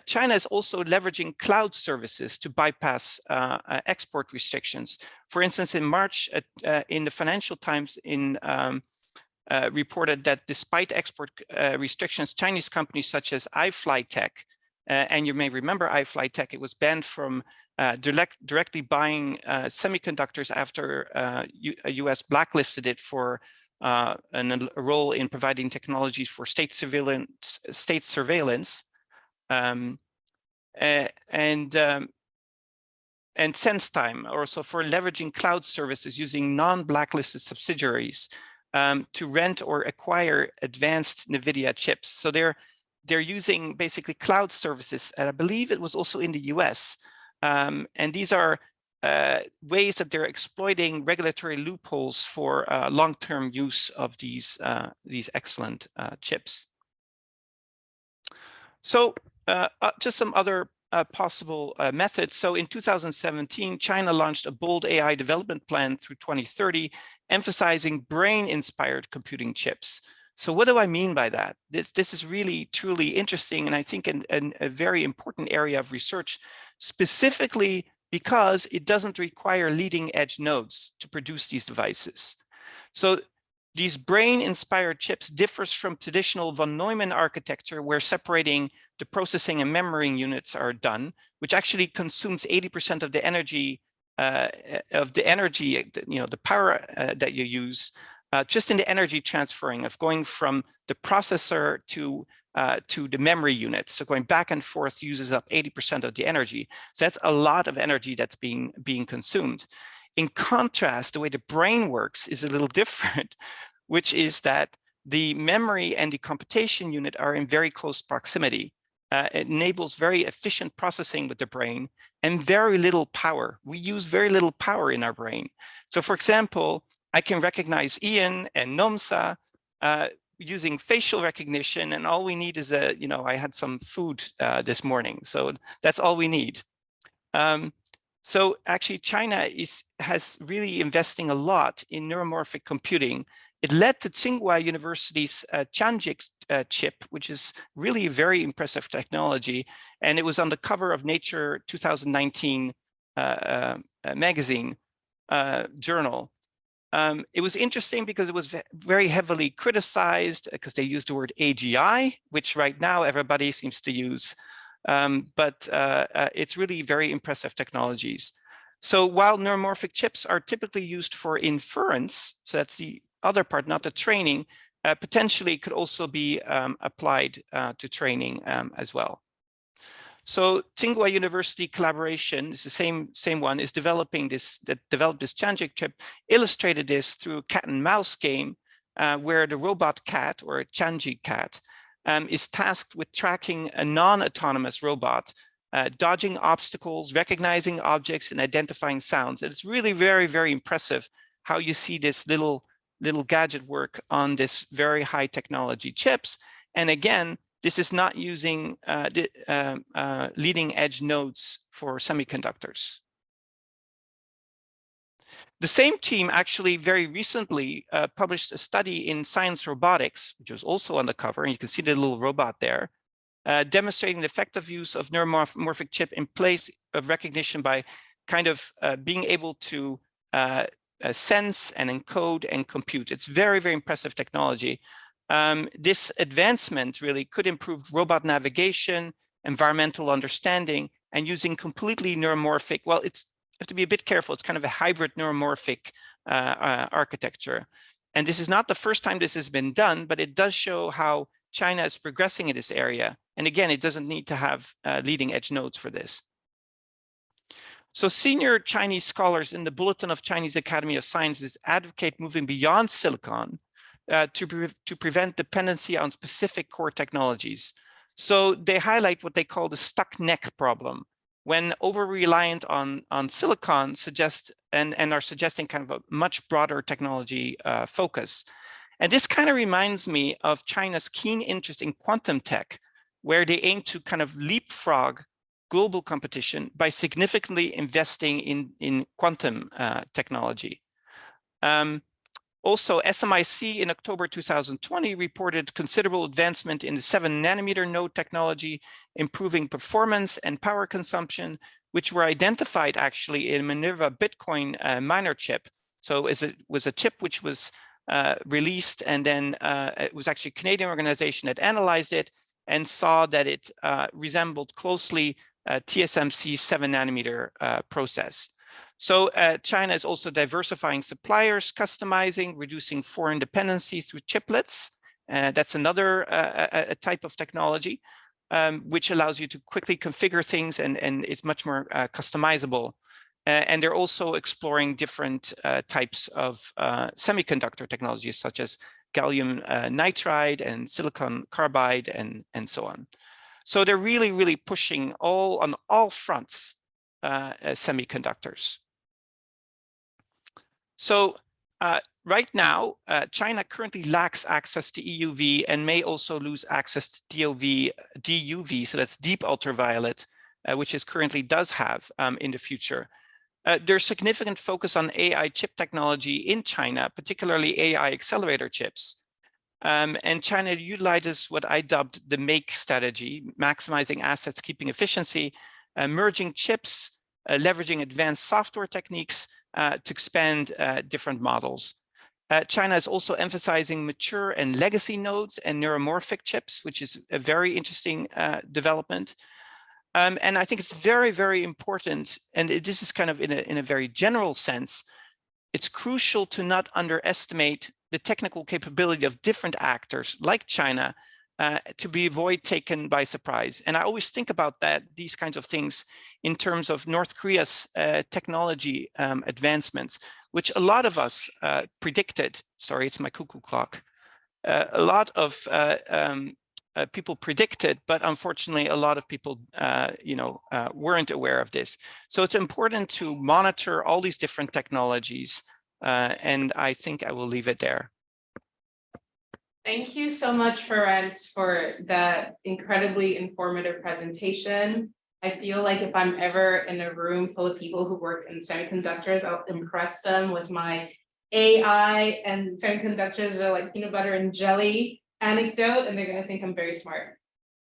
China is also leveraging cloud services to bypass export restrictions. For instance, in March, in the Financial Times reported that despite export restrictions, Chinese companies such as iFlyTech, and you may remember iFlyTech, it was banned from directly buying semiconductors after US blacklisted it for a role in providing technologies for state surveillance, and SenseTime also for leveraging cloud services using non-blacklisted subsidiaries to rent or acquire advanced NVIDIA chips. So they're using basically cloud services, and I believe it was also in the US. And these are ways that they're exploiting regulatory loopholes for long-term use of these excellent chips. So just some other possible methods. So in 2017, China launched a bold AI development plan through 2030, emphasizing brain-inspired computing chips. So what do I mean by that? This is really, truly interesting, and I think a very important area of research, specifically because it doesn't require leading-edge nodes to produce these devices. So these brain-inspired chips differs from traditional von Neumann architecture, where separating the processing and memory units are done, which actually consumes 80% of the energy, the power that you use, just in the energy transferring of going from the processor to the memory unit. So going back and forth uses up 80% of the energy. So that's a lot of energy that's being consumed. In contrast, the way the brain works is a little different, which is that the memory and the computation unit are in very close proximity. It enables very efficient processing with the brain and very little power. We use very little power in our brain. So for example, I can recognize Ian and Nomsa using facial recognition, and all we need is I had some food this morning. So that's all we need. So actually China has really investing a lot in neuromorphic computing. It led to Tsinghua University's Tianjik chip, which is really a very impressive technology. And it was on the cover of Nature 2019 magazine journal. It was interesting because it was very heavily criticized because they used the word AGI, which right now everybody seems to use. But it's really very impressive technologies. So while neuromorphic chips are typically used for inference, so that's the other part, not the training, potentially could also be applied to training as well. So Tsinghua University collaboration is the same one, is developed this Tianjik chip, illustrated this through a cat and mouse game where the robot cat, or a Tianjik cat, is tasked with tracking a non-autonomous robot, dodging obstacles, recognizing objects, and identifying sounds. And it's really very, very impressive how you see this little gadget work on this very high technology chips. And again, this is not using leading edge nodes for semiconductors. The same team actually very recently published a study in Science Robotics, which was also on the cover, and you can see the little robot there, demonstrating the effective use of neuromorphic chip in place of recognition by kind of being able to sense and encode and compute. It's very, very impressive technology. This advancement really could improve robot navigation, environmental understanding, and using completely neuromorphic, well, you have to be a bit careful. It's kind of a hybrid neuromorphic architecture. And this is not the first time this has been done, but it does show how China is progressing in this area. And again, it doesn't need to have leading edge nodes for this. So senior Chinese scholars in the Bulletin of Chinese Academy of Sciences advocate moving beyond silicon to prevent dependency on specific core technologies. So they highlight what they call the stuck neck problem, when over-reliant on silicon and are suggesting kind of a much broader technology focus. And this kind of reminds me of China's keen interest in quantum tech, where they aim to kind of leapfrog global competition by significantly investing in quantum technology. Also, SMIC in October 2020 reported considerable advancement in the 7-nanometer node technology, improving performance and power consumption, which were identified actually in Minerva Bitcoin miner chip. So it was a chip which was released, and then it was actually a Canadian organization that analyzed it and saw that it resembled closely TSMC's 7-nanometer process. So China is also diversifying suppliers, customizing, reducing foreign dependency through chiplets. That's another type of technology, which allows you to quickly configure things, and it's much more customizable. And they're also exploring different types of semiconductor technologies, such as gallium nitride and silicon carbide and so on. So they're really, really pushing on all fronts semiconductors. So right now, China currently lacks access to EUV and may also lose access to DUV, so that's deep ultraviolet, which it currently does have in the future. There's significant focus on AI chip technology in China, particularly AI accelerator chips. And China utilizes what I dubbed the make strategy, maximizing assets, keeping efficiency, merging chips, leveraging advanced software techniques to expand different models. China is also emphasizing mature and legacy nodes and neuromorphic chips, which is a very interesting development. And I think it's very, very important, and this is kind of in a very general sense, it's crucial to not underestimate the technical capability of different actors like China to avoid taken by surprise. And I always think about these kinds of things in terms of North Korea's technology advancements, which a lot of us predicted. Sorry, it's my cuckoo clock. A lot of people predicted, but unfortunately, a lot of people, weren't aware of this. So it's important to monitor all these different technologies, and I think I will leave it there. Thank you so much, Ferenc, for that incredibly informative presentation. I feel like if I'm ever in a room full of people who work in semiconductors, I'll impress them with my AI and semiconductors are like peanut butter and jelly anecdote, and they're going to think I'm very smart.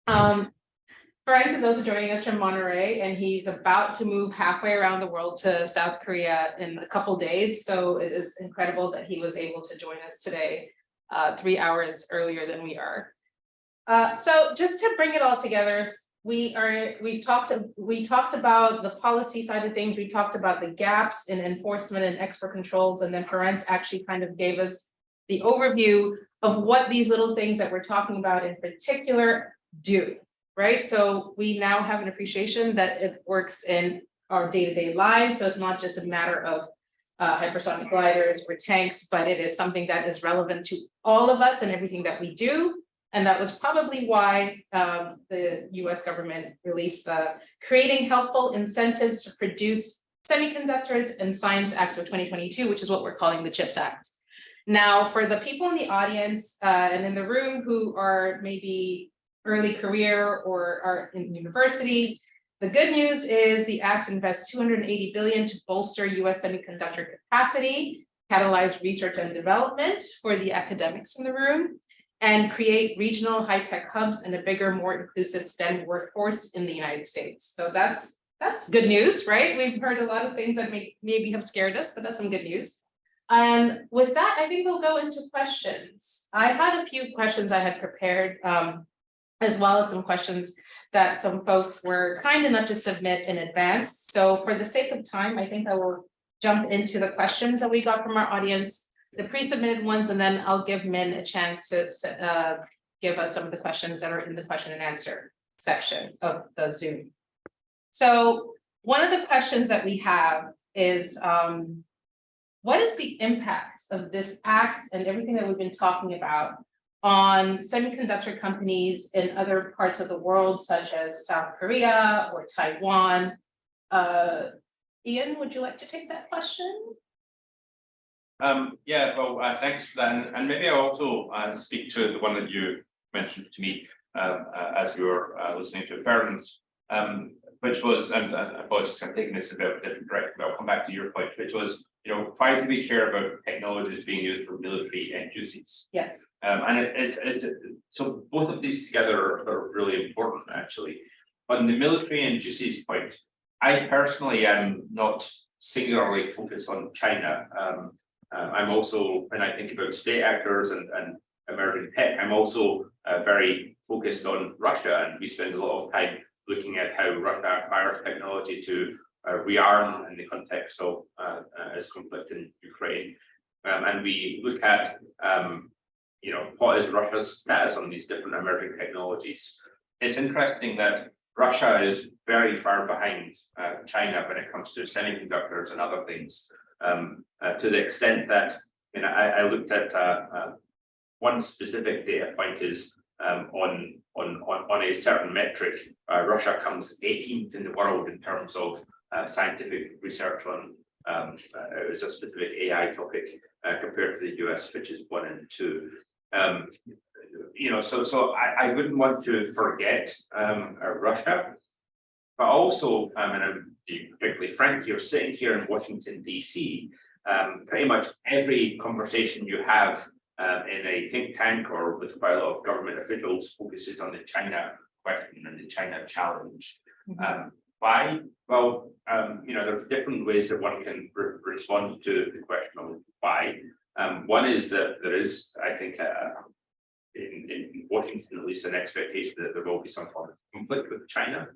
Ferenc is also joining us from Monterey, and he's about to move halfway around the world to South Korea in a couple days. So it is incredible that he was able to join us today, 3 hours earlier than we are. So just to bring it all together, we talked about the policy side of things. We talked about the gaps in enforcement and export controls, and then Ferenc actually kind of gave us the overview of what these little things that we're talking about in particular do, right? So we now have an appreciation that it works in our day-to-day lives. So it's not just a matter of hypersonic gliders or tanks, but it is something that is relevant to all of us and everything that we do. And that was probably why the US government released the Creating Helpful Incentives to Produce Semiconductors and Science Act of 2022, which is what we're calling the CHIPS Act. Now, for the people in the audience and in the room who are maybe early career or are in university, the good news is the Act invests $280 billion to bolster US semiconductor capacity, catalyze research and development for the academics in the room, and create regional high-tech hubs and a bigger, more inclusive STEM workforce in the United States. So that's good news, right? We've heard a lot of things that maybe have scared us, but that's some good news. And with that, I think we'll go into questions. I had a few questions I had prepared, as well as some questions that some folks were kind enough to submit in advance. So for the sake of time, I think I will jump into the questions that we got from our audience, the pre-submitted ones, and then I'll give Min a chance to give us some of the questions that are in the question and answer section of the Zoom. So one of the questions that we have is, what is the impact of this act and everything that we've been talking about on semiconductor companies in other parts of the world, such as South Korea or Taiwan? Ian, would you like to take that question? Yeah, well, thanks for that. And maybe I'll also speak to the one that you mentioned to me as you were listening to Ferenc's, which was, and apologies, I'm taking this a bit of a different direction, but I'll come back to your point, which was, why do we care about technologies being used for military end uses? Yes. And so both of these together are really important, actually. On the military end uses point, I personally am not singularly focused on China. I'm also, when I think about state actors and emerging tech, I'm also very focused on Russia, and we spend a lot of time looking at how Russia acquires technology to rearm in the context of its conflict in Ukraine, and we look at what is Russia's status on these different emerging technologies. It's interesting that Russia is very far behind China when it comes to semiconductors and other things, to the extent that I looked at one specific data point is on a certain metric, Russia comes 18th in the world in terms of scientific research on it's a specific AI topic compared to the US, which is 1 and 2. So I wouldn't want to forget Russia, but also, and I'm being particularly frank, you're sitting here in Washington, DC. Pretty much every conversation you have in a think tank or with quite a lot of government officials focuses on the China question and the China challenge. Why? Well, there's different ways that one can respond to the question of why. One is that there is, I think, in Washington, at least, an expectation that there will be some form of conflict with China.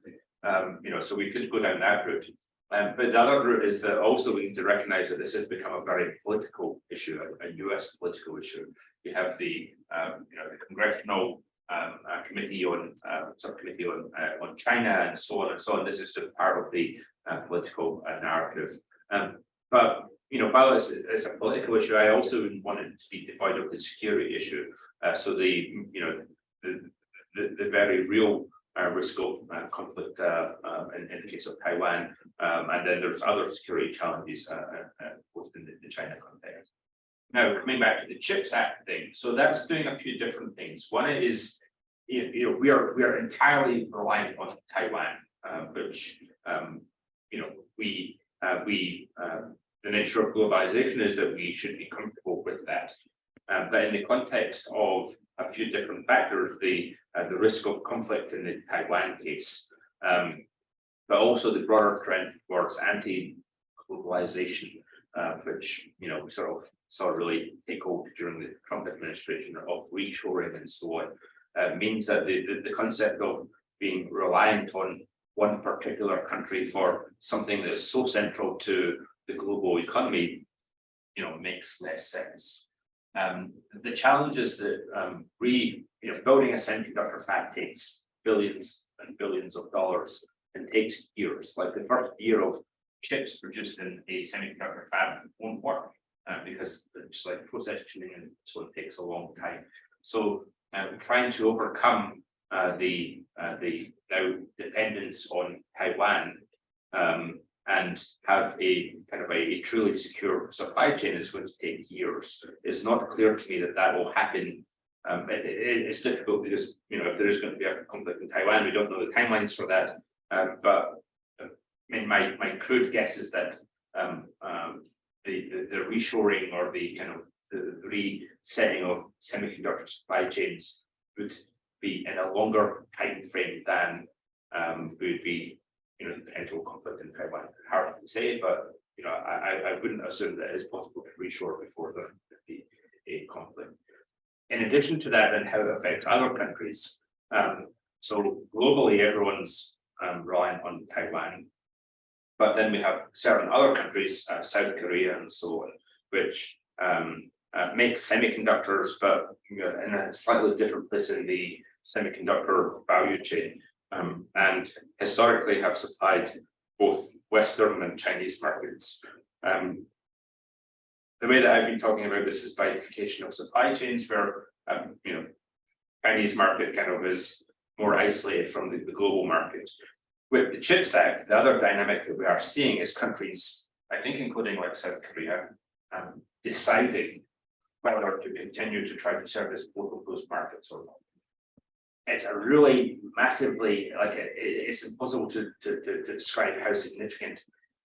So we could go down that route. But the other route is that also we need to recognize that this has become a very political issue, a US political issue. You have the congressional committee on subcommittee on China and so on and so on. This is just part of the political narrative. But while it's a political issue, I also wouldn't want it to be devoid of the security issue. So the very real risk of conflict in the case of Taiwan, and then there's other security challenges both in the China context. Now, coming back to the CHIPS Act thing, so that's doing a few different things. One is, we are entirely reliant on Taiwan, which the nature of globalization is that we should be comfortable with that. But in the context of a few different factors, the risk of conflict in the Taiwan case, but also the broader trend towards anti-globalization, which we sort of saw really take hold during the Trump administration of reshoring and so on, means that the concept of being reliant on one particular country for something that is so central to the global economy, makes less sense. The challenge is that building a semiconductor fab takes billions and billions of dollars and takes years. Like the first year of chips produced in a semiconductor fab won't work because just like process tuning and so it takes a long time. So trying to overcome the now dependence on Taiwan and have a kind of a truly secure supply chain is going to take years. It's not clear to me that that will happen. It's difficult because, you know, if there is going to be a conflict in Taiwan, we don't know the timelines for that. But I mean, my crude guess is that the reshoring or the kind of the resetting of semiconductor supply chains would be in a longer time frame than would be, you know, the potential conflict in Taiwan. Hard to say, but you know, I wouldn't assume that it's possible to reshore before there be a conflict. In addition to that, and how it affects other countries. So globally, everyone's relying on Taiwan, but then we have certain other countries, South Korea and so on, which make semiconductors, but you know, in a slightly different place in the semiconductor value chain, and historically have supplied both Western and Chinese markets. The way that I've been talking about this is bifurcation of supply chains, where you know, Chinese market kind of is more isolated from the global market. With the CHIPS Act, the other dynamic that we are seeing is countries, I think including like South Korea, deciding whether to continue to try to service both of those markets or not. It's a really massively, like it's impossible to describe how significant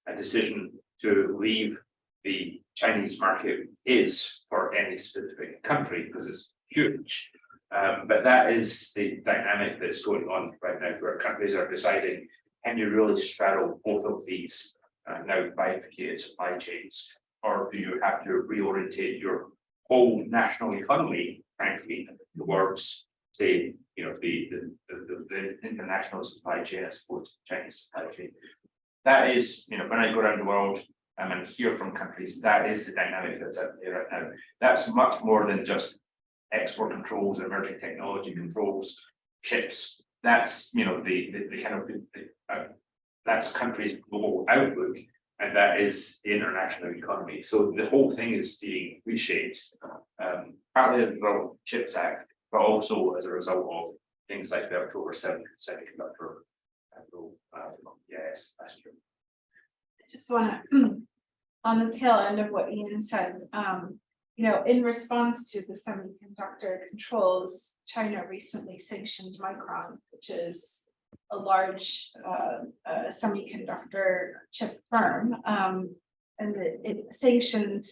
a decision to leave the Chinese market is for any specific country, because it's huge. But that is the dynamic that's going on right now, where countries are deciding, can you really straddle both of these now bifurcated supply chains, or do you have to reorientate your whole national economy, frankly, towards, say, you know, the international supply chain as opposed to Chinese supply chain? That is, you know, when I go around the world and hear from countries, that is the dynamic that's out there right now. That's much more than just export controls, emerging technology controls, chips. That's, you know, the kind of that's countries' global outlook, and that is the international economy. So the whole thing is being reshaped, partly as a result of CHIPS Act, but also as a result of things like the October 7th semiconductor from the US last year. I just want to, on the tail end of what Ian said, you know, in response to the semiconductor controls, China recently sanctioned Micron, which is a large semiconductor chip firm, and it sanctioned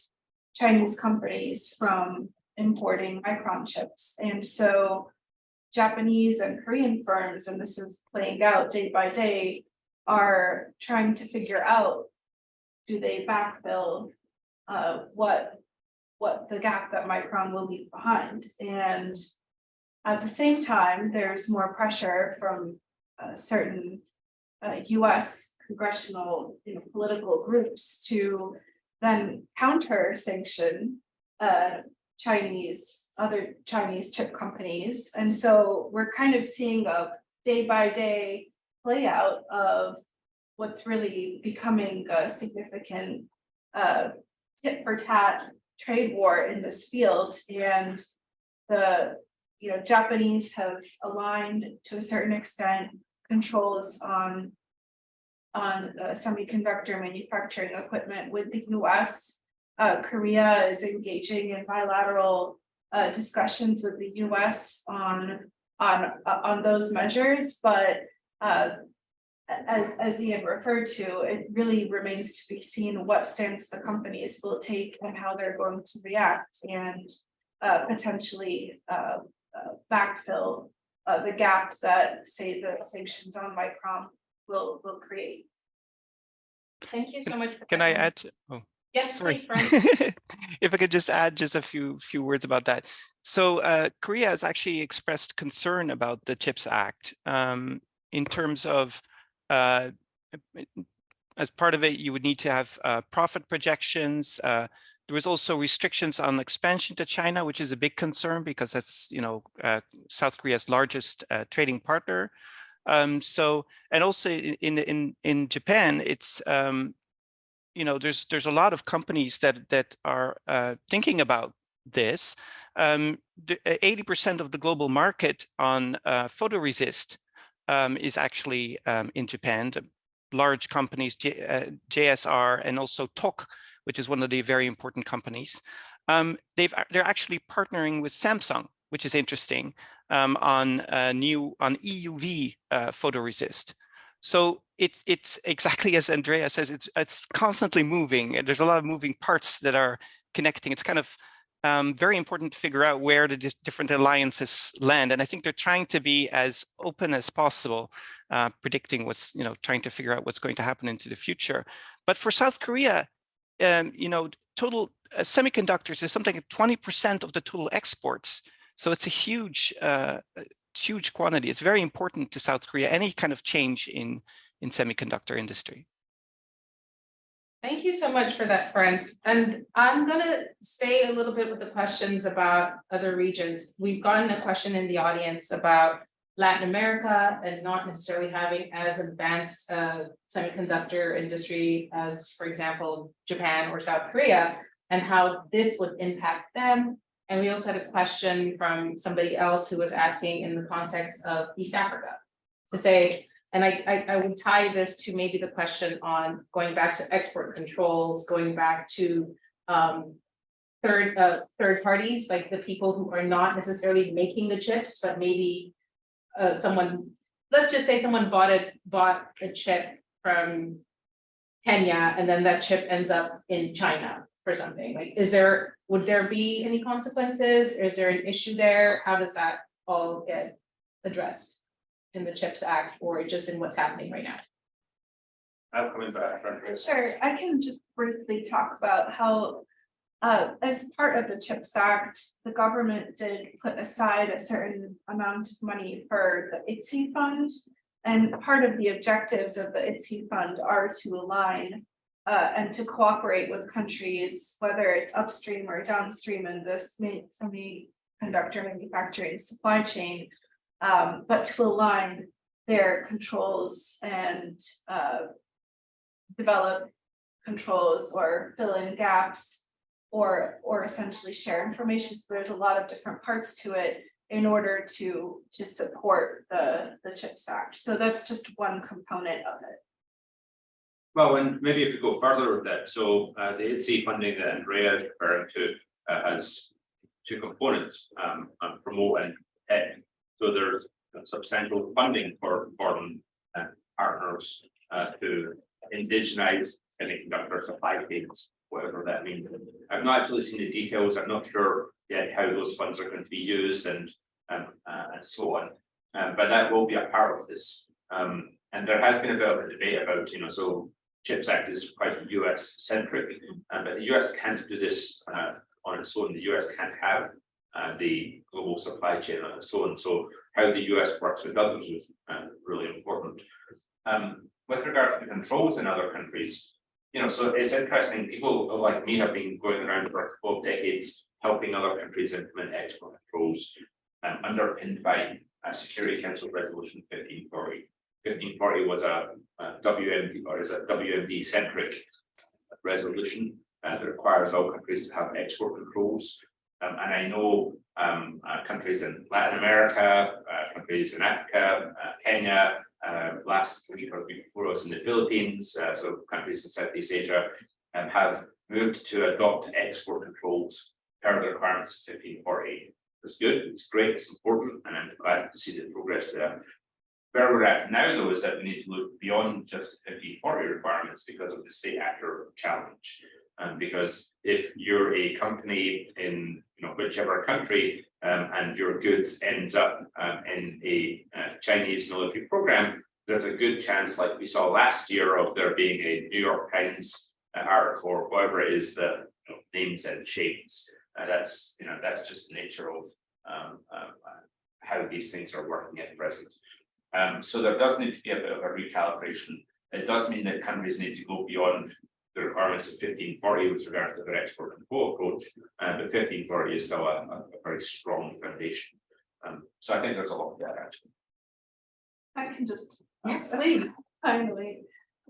Chinese companies from importing Micron chips. And so Japanese and Korean firms, and this is playing out day by day, are trying to figure out, do they backfill what the gap that Micron will leave behind? And at the same time, there's more pressure from certain US congressional, you know, political groups to then counter sanction other Chinese chip companies. And so we're kind of seeing a day by day play out of what's really becoming a significant tit for tat trade war in this field. And the, you know, Japanese have aligned to a certain extent controls on semiconductor manufacturing equipment with the US. Korea is engaging in bilateral discussions with the US on those measures, but as Ian referred to, it really remains to be seen what stance the companies will take and how they're going to react, and potentially backfill the gap that, say, the sanctions on Micron will create. Thank you so much. Can I add? Oh. Yes, Sorry. please, Ferenc. If I could just add just a few words about that. So Korea has actually expressed concern about the CHIPS Act in terms of, as part of it, you would need to have profit projections. There was also restrictions on expansion to China, which is a big concern because that's, you know, South Korea's largest trading partner. So, and also in Japan, it's you know, there's a lot of companies that are thinking about this, 80% of the global market on photoresist is actually in Japan. The large companies, JSR and also TOC, which is one of the very important companies. They're actually partnering with Samsung, which is interesting, on EUV photoresist. So it's exactly as Andrea says, it's constantly moving. And there's a lot of moving parts that are connecting. It's kind of very important to figure out where the different alliances land. And I think they're trying to be as open as possible, predicting what's, trying to figure out what's going to happen into the future. But for South Korea, total semiconductors is something like 20% of the total exports. So it's a huge quantity. It's very important to South Korea, any kind of change in semiconductor industry. Thank you so much for that, Ferenc. And I'm going to stay a little bit with the questions about other regions. We've gotten a question in the audience about Latin America and not necessarily having as advanced semiconductor industry as, for example, Japan or South Korea, and how this would impact them. And we also had a question from somebody else who was asking in the context of East Africa to say, and I would tie this to maybe the question on going back to export controls, going back to third parties, like the people who are not necessarily making the chips, but maybe someone, let's just say someone bought a chip from Kenya, and then that chip ends up in China for something. Like, would there be any consequences? Is there an issue there? How does that all get addressed in the CHIPS Act, or just in what's happening right now? I'm coming back. Sure, I can just briefly talk about how, as part of the CHIPS Act, the government did put aside a certain amount of money for the ITSE fund. And part of the objectives of the ITSE fund are to align and to cooperate with countries, whether it's upstream or downstream in this semiconductor manufacturing supply chain, but to align their controls and develop controls or fill in gaps or essentially share information. So there's a lot of different parts to it in order to support the CHIPS Act. So that's just one component of it. Well, and maybe if we go further with that, so the ITSE funding that Andrea is referring to has two components, promote and protect. So there's substantial funding for foreign partners to indigenize semiconductor supply chains, whatever that means. I've not actually seen the details. I'm not sure yet how those funds are going to be used and so on. But that will be a part of this. And there has been a bit of a debate about, so CHIPS Act is quite US centric, but the US can't do this on its own. The US can't have the global supply chain on its own. So how the US works with others is really important. With regard to the controls in other countries, so it's interesting. People like me have been going around for a couple of decades helping other countries implement export controls underpinned by Security Council Resolution 1540. 1540 was a WMD, or is a WMD centric resolution that requires all countries to have export controls. And I know countries in Latin America, countries in Africa, Kenya, last week or week before us in the Philippines, so countries in Southeast Asia, have moved to adopt export controls per the requirements of 1540. It's good, it's great, it's important, and I'm glad to see the progress there. Where we're at now, though, is that we need to look beyond just the 1540 requirements because of the state actor challenge. Because if you're a company in whichever country and your goods ends up in a Chinese military program, there's a good chance, like we saw last year, of there being a New York Times article or whatever it is, the names and shapes. That's just the nature of how these things are working at present. So there does need to be a bit of a recalibration. It does mean that countries need to go beyond the requirements of 1540 with regard to their export control approach, but 1540 is still a very strong foundation. So I think there's a lot of that actually. I can just Yes, please. finally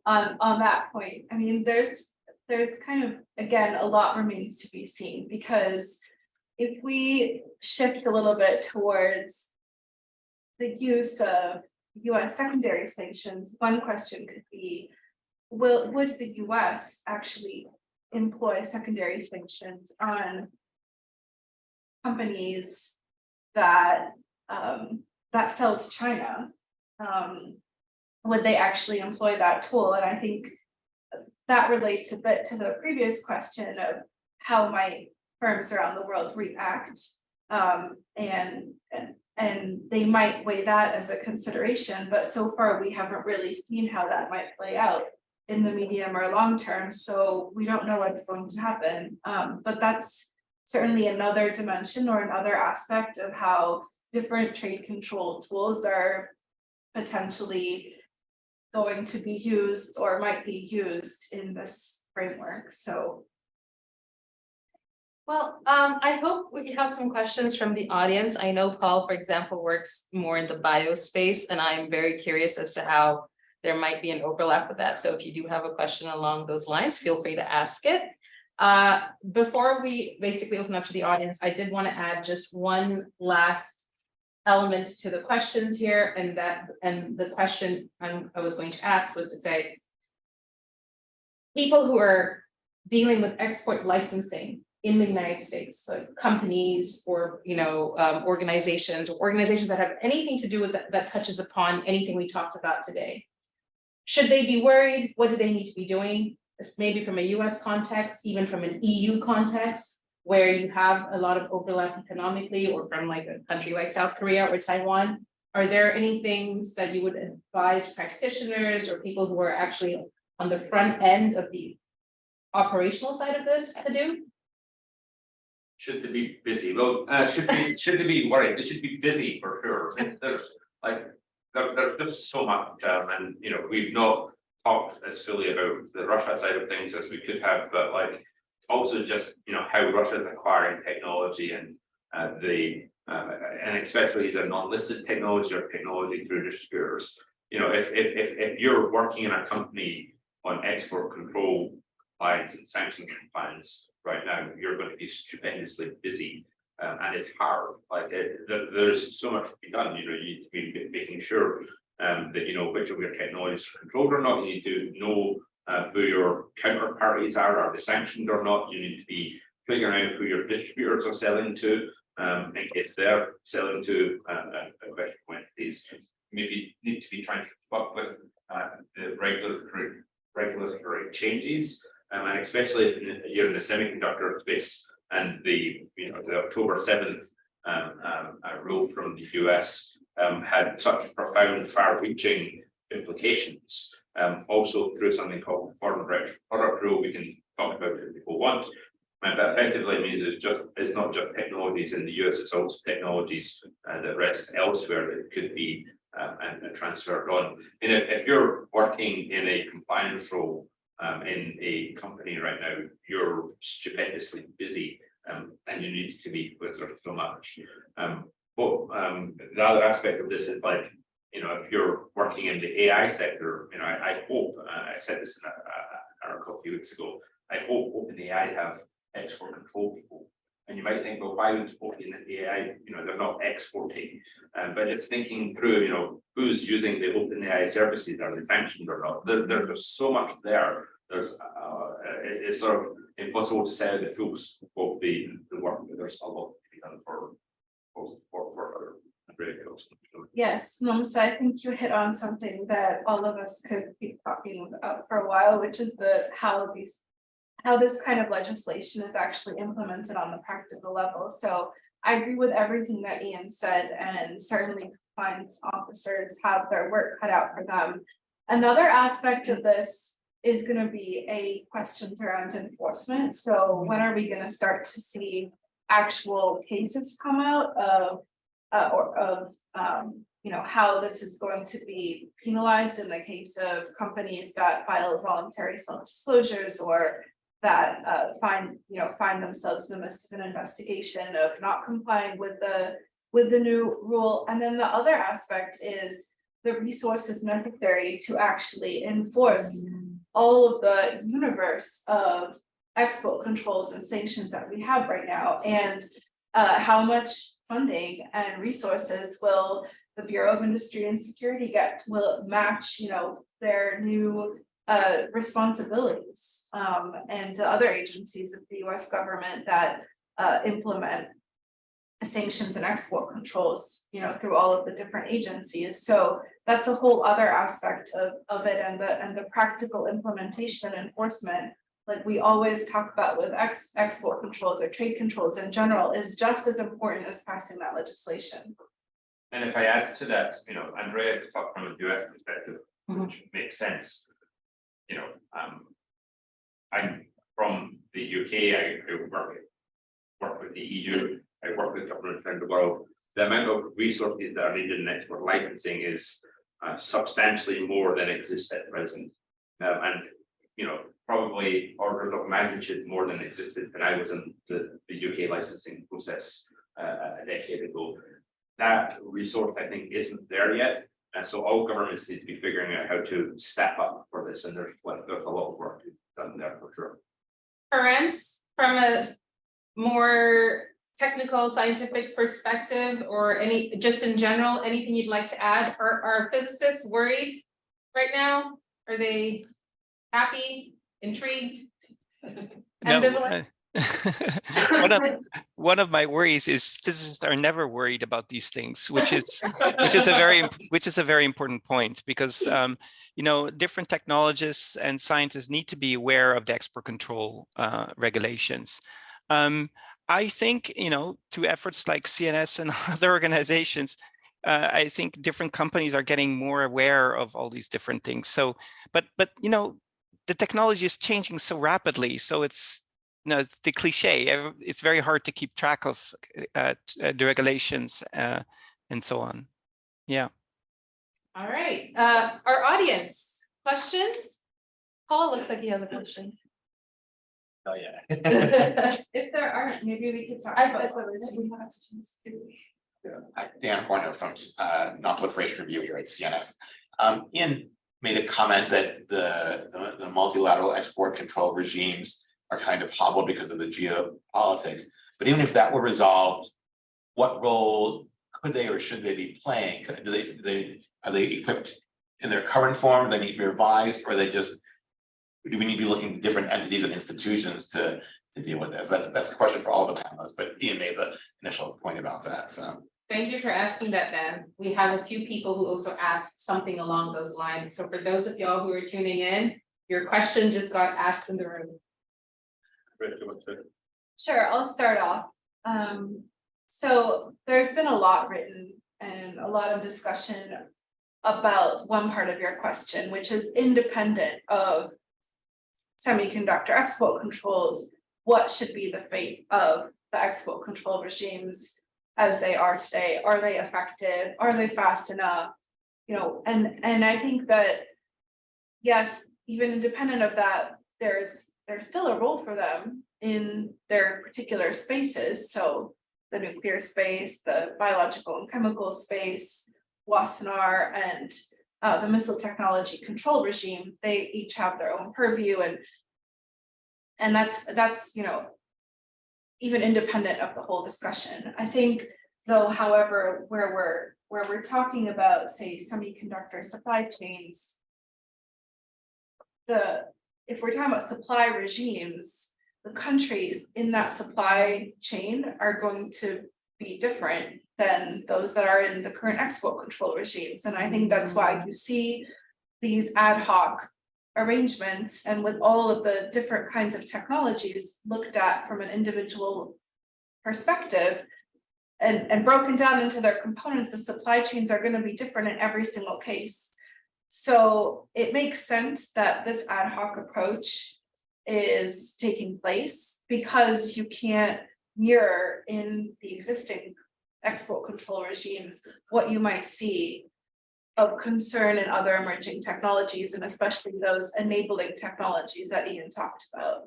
on that point. I mean, there's kind of, again, a lot remains to be seen, because if we shift a little bit towards the use of US secondary sanctions, one question could be, would the US actually employ secondary sanctions on companies that that sell to China? Would they actually employ that tool? And I think that relates a bit to the previous question of how might firms around the world react, and they might weigh that as a consideration, but so far we haven't really seen how that might play out in the medium or long term, so we don't know what's going to happen. But that's certainly another dimension or another aspect of how different trade control tools are potentially going to be used or might be used in this framework. So Well, I hope we can have some questions from the audience. I know Paul, for example, works more in the bio space, and I'm very curious as to how there might be an overlap with that. So if you do have a question along those lines, feel free to ask it. Before we basically open up to the audience, I did want to add just one last element to the questions here, and the question I was going to ask was to say, people who are dealing with export licensing in the United States, so companies or organizations that have anything to do with that touches upon anything we talked about today. Should they be worried? What do they need to be doing? Maybe from a US context, even from an EU context, where you have a lot of overlap economically, or from like a country like South Korea or Taiwan. Are there any things that you would advise practitioners or people who are actually on the front end of the operational side of this to do? Should they be busy? Well, should they be worried? They should be busy for sure. There's just so much, and we've not talked as fully about the Russia side of things as we could have, but like also just how Russia is acquiring technology and and especially the non-listed technology or technology through distributors. If you're working in a company on export control compliance and sanction compliance right now, you're going to be stupendously busy, and it's hard. Like there's so much to be done. You need to be making sure that which of your technologies are controlled or not. You need to know who your counterparties are they sanctioned or not. You need to be figuring out who your distributors are selling to, and if they're selling to questionable entities. Maybe need to be trying to keep up with the regulatory changes, and especially if you're in the semiconductor space, and the October 7th rule from the US had such profound, far-reaching implications. Also through something called the foreign direct product rule, we can talk about it if people want. And that effectively means it's not just technologies in the US, it's also technologies that rest elsewhere that could be and transferred on. And if you're working in a compliance role in a company right now, you're stupendously busy, and you need to be with so much. The other aspect of this is like, if you're working in the AI sector, I hope, I said this in an article a few weeks ago, I hope OpenAI have export control people. And you might think, well, why would OpenAI, they're not exporting, but it's thinking through, who's using the OpenAI services, are they sanctioned or not? There's so much there. It's sort of impossible to say the full scope of the work, but there's a lot to be done for other individuals. yes, Nomsa, I think you hit on something that all of us could be talking about for a while, which is how this kind of legislation is actually implemented on the practical level. So I agree with everything that Ian said, and certainly compliance officers have their work cut out for them. Another aspect of this is going to be questions around enforcement. So when are we going to start to see actual cases come out of how this is going to be penalized in the case of companies that file voluntary self-disclosures, or that find themselves in the midst of an investigation of not complying with the new rule. And then the other aspect is the resources necessary to actually enforce all of the universe of export controls and sanctions that we have right now. And how much funding and resources will the Bureau of Industry and Security get? Will it match, their new responsibilities and to other agencies of the US government that implement sanctions and export controls, through all of the different agencies. So that's a whole other aspect of it, and the practical implementation and enforcement, like we always talk about with export controls or trade controls in general, is just as important as passing that legislation. And if I add to that, Andrea talked from a US perspective, which makes sense. I'm from the UK, I work with the EU, I work with governments around the world. The amount of resources that are needed in export licensing is substantially more than exists at present. And probably orders of magnitude more than existed when I was in the UK licensing process a decade ago. That resource, I think, isn't there yet. And so all governments need to be figuring out how to step up for this. And there's a lot of work to be done there for sure. Ferenc, from a more technical scientific perspective, or just in general, anything you'd like to add? Are physicists worried right now? Are they happy, intrigued, ambivalent? One of my worries is physicists are never worried about these things, which is a very important point, because different technologists and scientists need to be aware of the export control regulations. I think through efforts like CNS and other organizations, I think different companies are getting more aware of all these different things. So, but the technology is changing so rapidly, so it's the cliche. It's very hard to keep track of the regulations and so on. Yeah. All right. Our audience, questions? Paul looks like he has a question. Oh yeah. If there aren't, maybe we could talk about questions too. Dan Horner from Non-Proliferation Review here at CNS. Ian made a comment that the multilateral export control regimes are kind of hobbled because of the geopolitics. But even if that were resolved, what role could they or should they be playing? Are they equipped in their current form? Do they need to be revised, or do we need to be looking at different entities and institutions to deal with this? That's a question for all the panelists, but Ian made the initial point about that. So thank you for asking that, Dan. We have a few people who also asked something along those lines. So for those of y'all who are tuning in, your question just got asked in the room. Sure, I'll start off. So there's been a lot written and a lot of discussion about one part of your question, which is independent of semiconductor export controls. What should be the fate of the export control regimes as they are today? Are they effective? Are they fast enough? And I think that, yes, even independent of that, there's still a role for them in their particular spaces. So the nuclear space, the biological and chemical space, WASNR, and the missile technology control regime, they each have their own purview, and that's even independent of the whole discussion. I think, though, however, where we're talking about, say, semiconductor supply chains, if we're talking about supply regimes, the countries in that supply chain are going to be different than those that are in the current export control regimes. And I think that's why you see these ad hoc arrangements, and with all of the different kinds of technologies looked at from an individual perspective and broken down into their components, the supply chains are going to be different in every single case. So it makes sense that this ad hoc approach is taking place, because you can't mirror in the existing export control regimes what you might see of concern in other emerging technologies, and especially those enabling technologies that Ian talked about.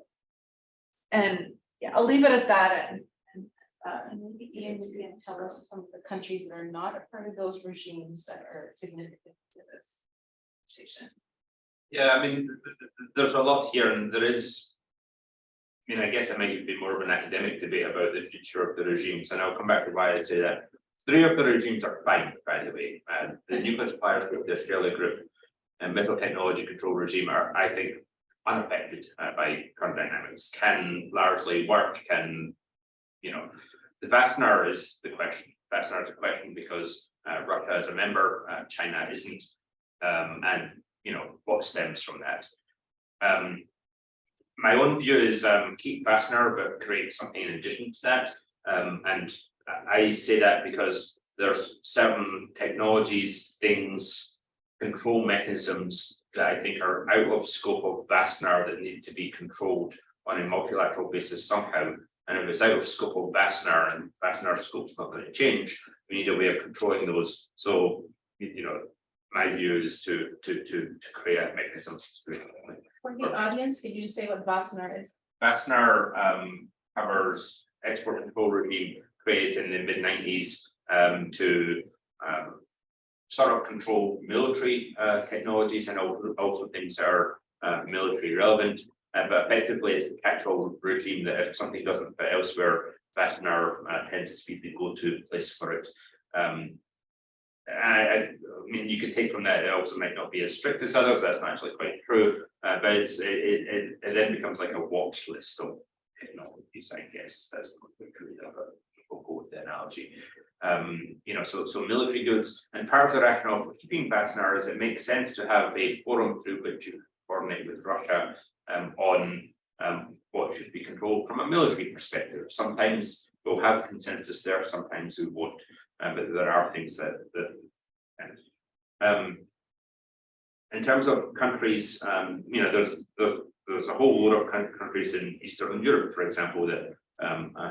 And yeah, I'll leave it at that. And maybe Ian can tell us some of the countries that are not a part of those regimes that are significant to this conversation. Yeah, I mean, there's a lot here, and there is, mean, I guess it might be more of an academic debate about the future of the regimes, and I'll come back to why I say that. 3 of the regimes are fine, by the way. The nuclear suppliers group, the Australia group, and metal technology control regime are, I think, unaffected by current dynamics, can largely work, can, the Vassner is the question. Vassner is a question because Russia is a member, China isn't, and, what stems from that. My own view is keep Vassner, but create something in addition to that. And I say that because there's certain technologies, things, control mechanisms that I think are out of scope of Vassner that need to be controlled on a multilateral basis somehow. And if it's out of scope of Vassner and Vassner's scope's not going to change, we need a way of controlling those. So, my view is to create mechanisms. For the audience, could you say what Vassner is? Vassner covers export control regime created in the mid-90s to sort of control military technologies and also things that are military relevant. But effectively, it's a catch-all regime that if something doesn't fit elsewhere, Vassner tends to be the go-to place for it. I mean, you could take from that, it also might not be as strict as others, that's not actually quite true, but it then becomes like a watch list of technologies, I guess, that's we'll go with the analogy. So military goods, and part of the rationale for keeping Vassner is it makes sense to have a forum through which you coordinate with Russia on what should be controlled from a military perspective. Sometimes we'll have consensus there, sometimes we won't, but there are things that in terms of countries, there's a whole lot of countries in Eastern Europe, for example, that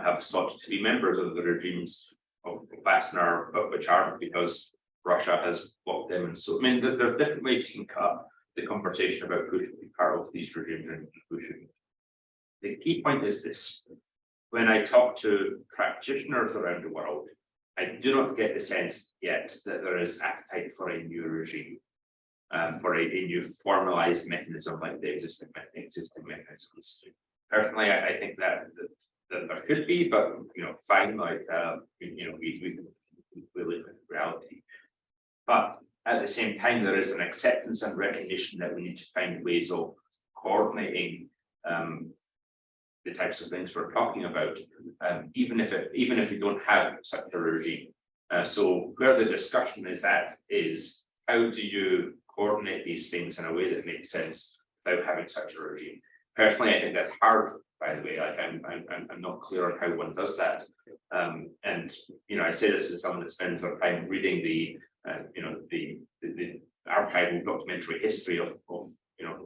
have sought to be members of the regimes of Vassner, but which aren't because Russia has blocked them. And so, I mean, there are different ways you can cut the conversation about who should be part of these regimes and who shouldn't. The key point is this: when I talk to practitioners around the world, I do not get the sense yet that there is appetite for a new regime, for a new formalized mechanism like the existing mechanisms. Personally, I think that there could be, but fine, like we live in reality. But at the same time, there is an acceptance and recognition that we need to find ways of coordinating the types of things we're talking about, even if we don't have such a regime. So where the discussion is at is how do you coordinate these things in a way that makes sense without having such a regime? Personally, I think that's hard. By the way, like I'm not clear on how one does that. And I say this as someone that spends their time reading the archival documentary history of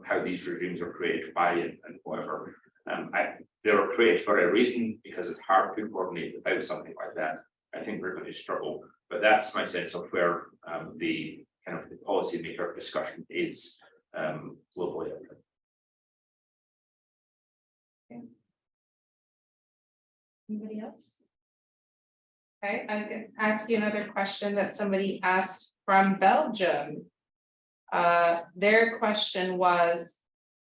how these regimes are created, why and whatever. They were created for a reason, because it's hard to coordinate without something like that. I think we're going to struggle, but that's my sense of where the kind of the policymaker discussion is globally. Anybody else? Okay, I can ask you another question that somebody asked from Belgium. Their question was,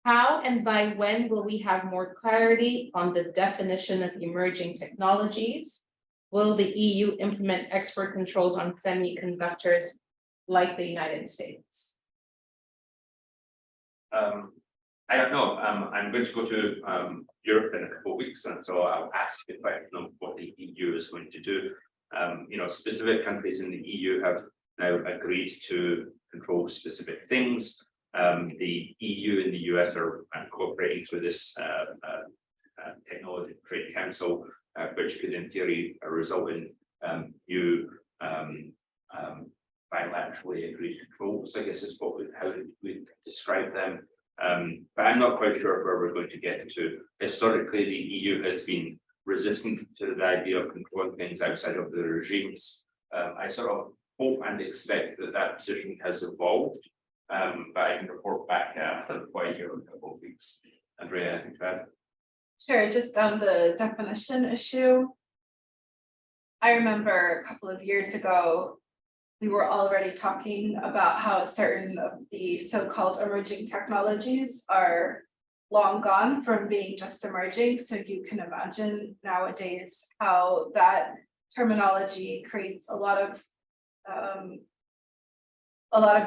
how and by when will we have more clarity on the definition of emerging technologies? Will the EU implement export controls on semiconductors like the United States? I don't know. I'm going to go to Europe in a couple of weeks, and so I'll ask the question of what the EU is going to do. Specific countries in the EU have now agreed to control specific things. The EU and the US are cooperating through this Technology Trade Council, which could, in theory, result in new bilaterally agreed controls, I guess is how we describe them. But I'm not quite sure where we're going to get to. Historically, the EU has been resistant to the idea of controlling things outside of the regimes. I sort of hope and expect that position has evolved, but I can report back quite here in a couple of weeks. Andrea, I think that. Sure, just on the definition issue. I remember a couple of years ago, we were already talking about how certain of the so-called emerging technologies are long gone from being just emerging. So you can imagine nowadays how that terminology creates a lot of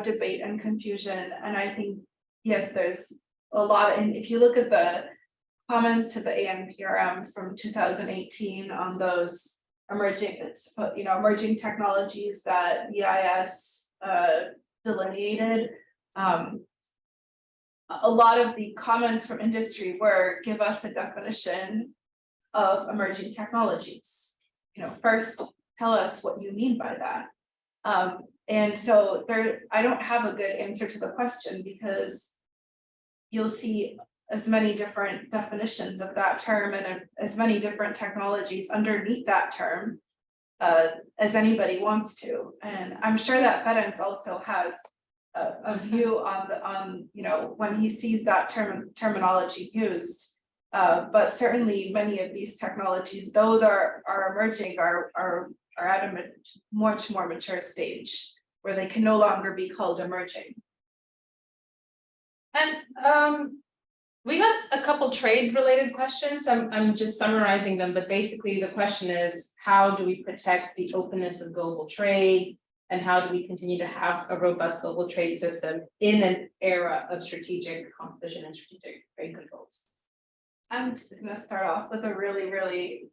debate and confusion. And I think, yes, there's a lot, and if you look at the comments to the ANPRM from 2018 on those emerging technologies that EIS delineated, a lot of the comments from industry were, give us a definition of emerging technologies. First tell us what you mean by that. And so I don't have a good answer to the question, because you'll see as many different definitions of that term and as many different technologies underneath that term as anybody wants to. And I'm sure that Ferenc also has a view on when he sees that terminology used. But certainly many of these technologies, though they are emerging, are at a much more mature stage where they can no longer be called emerging. And we got a couple trade related questions. I'm just summarizing them, but basically the question is, how do we protect the openness of global trade? And how do we continue to have a robust global trade system in an era of strategic competition and strategic trade controls? I'm just going to start off with a really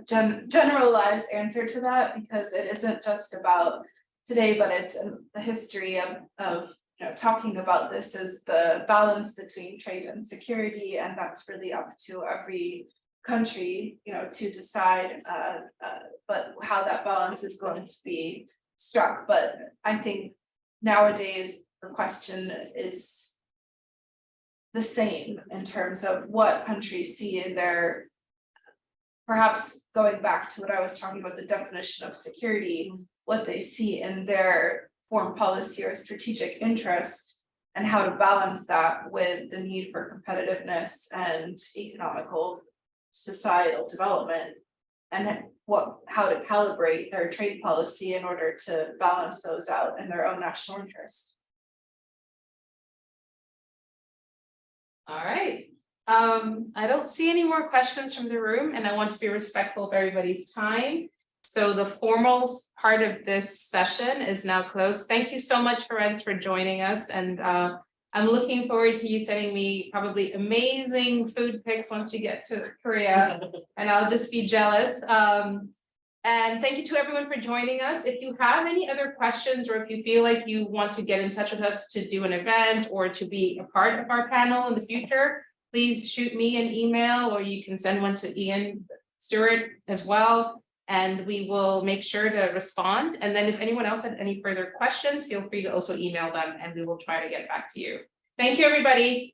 generalized answer to that, because it isn't just about today, but it's the history of talking about this as the balance between trade and security, and that's really up to every country, to decide, but how that balance is going to be struck. But I think nowadays the question is the same in terms of what countries see in their, perhaps going back to what I was talking about, the definition of security, what they see in their foreign policy or strategic interest, and how to balance that with the need for competitiveness and economical societal development, and how to calibrate their trade policy in order to balance those out in their own national interest. All right. I don't see any more questions from the room, and I want to be respectful of everybody's time. So the formal part of this session is now closed. Thank you so much, Ferenc, for joining us. And I'm looking forward to you sending me probably amazing food pics once you get to Korea, and I'll just be jealous. And thank you to everyone for joining us. If you have any other questions, or if you feel like you want to get in touch with us to do an event or to be a part of our panel in the future, please shoot me an email, or you can send one to Ian Stewart as well, and we will make sure to respond. And then if anyone else had any further questions, feel free to also email them and we will try to get back to you. Thank you, everybody.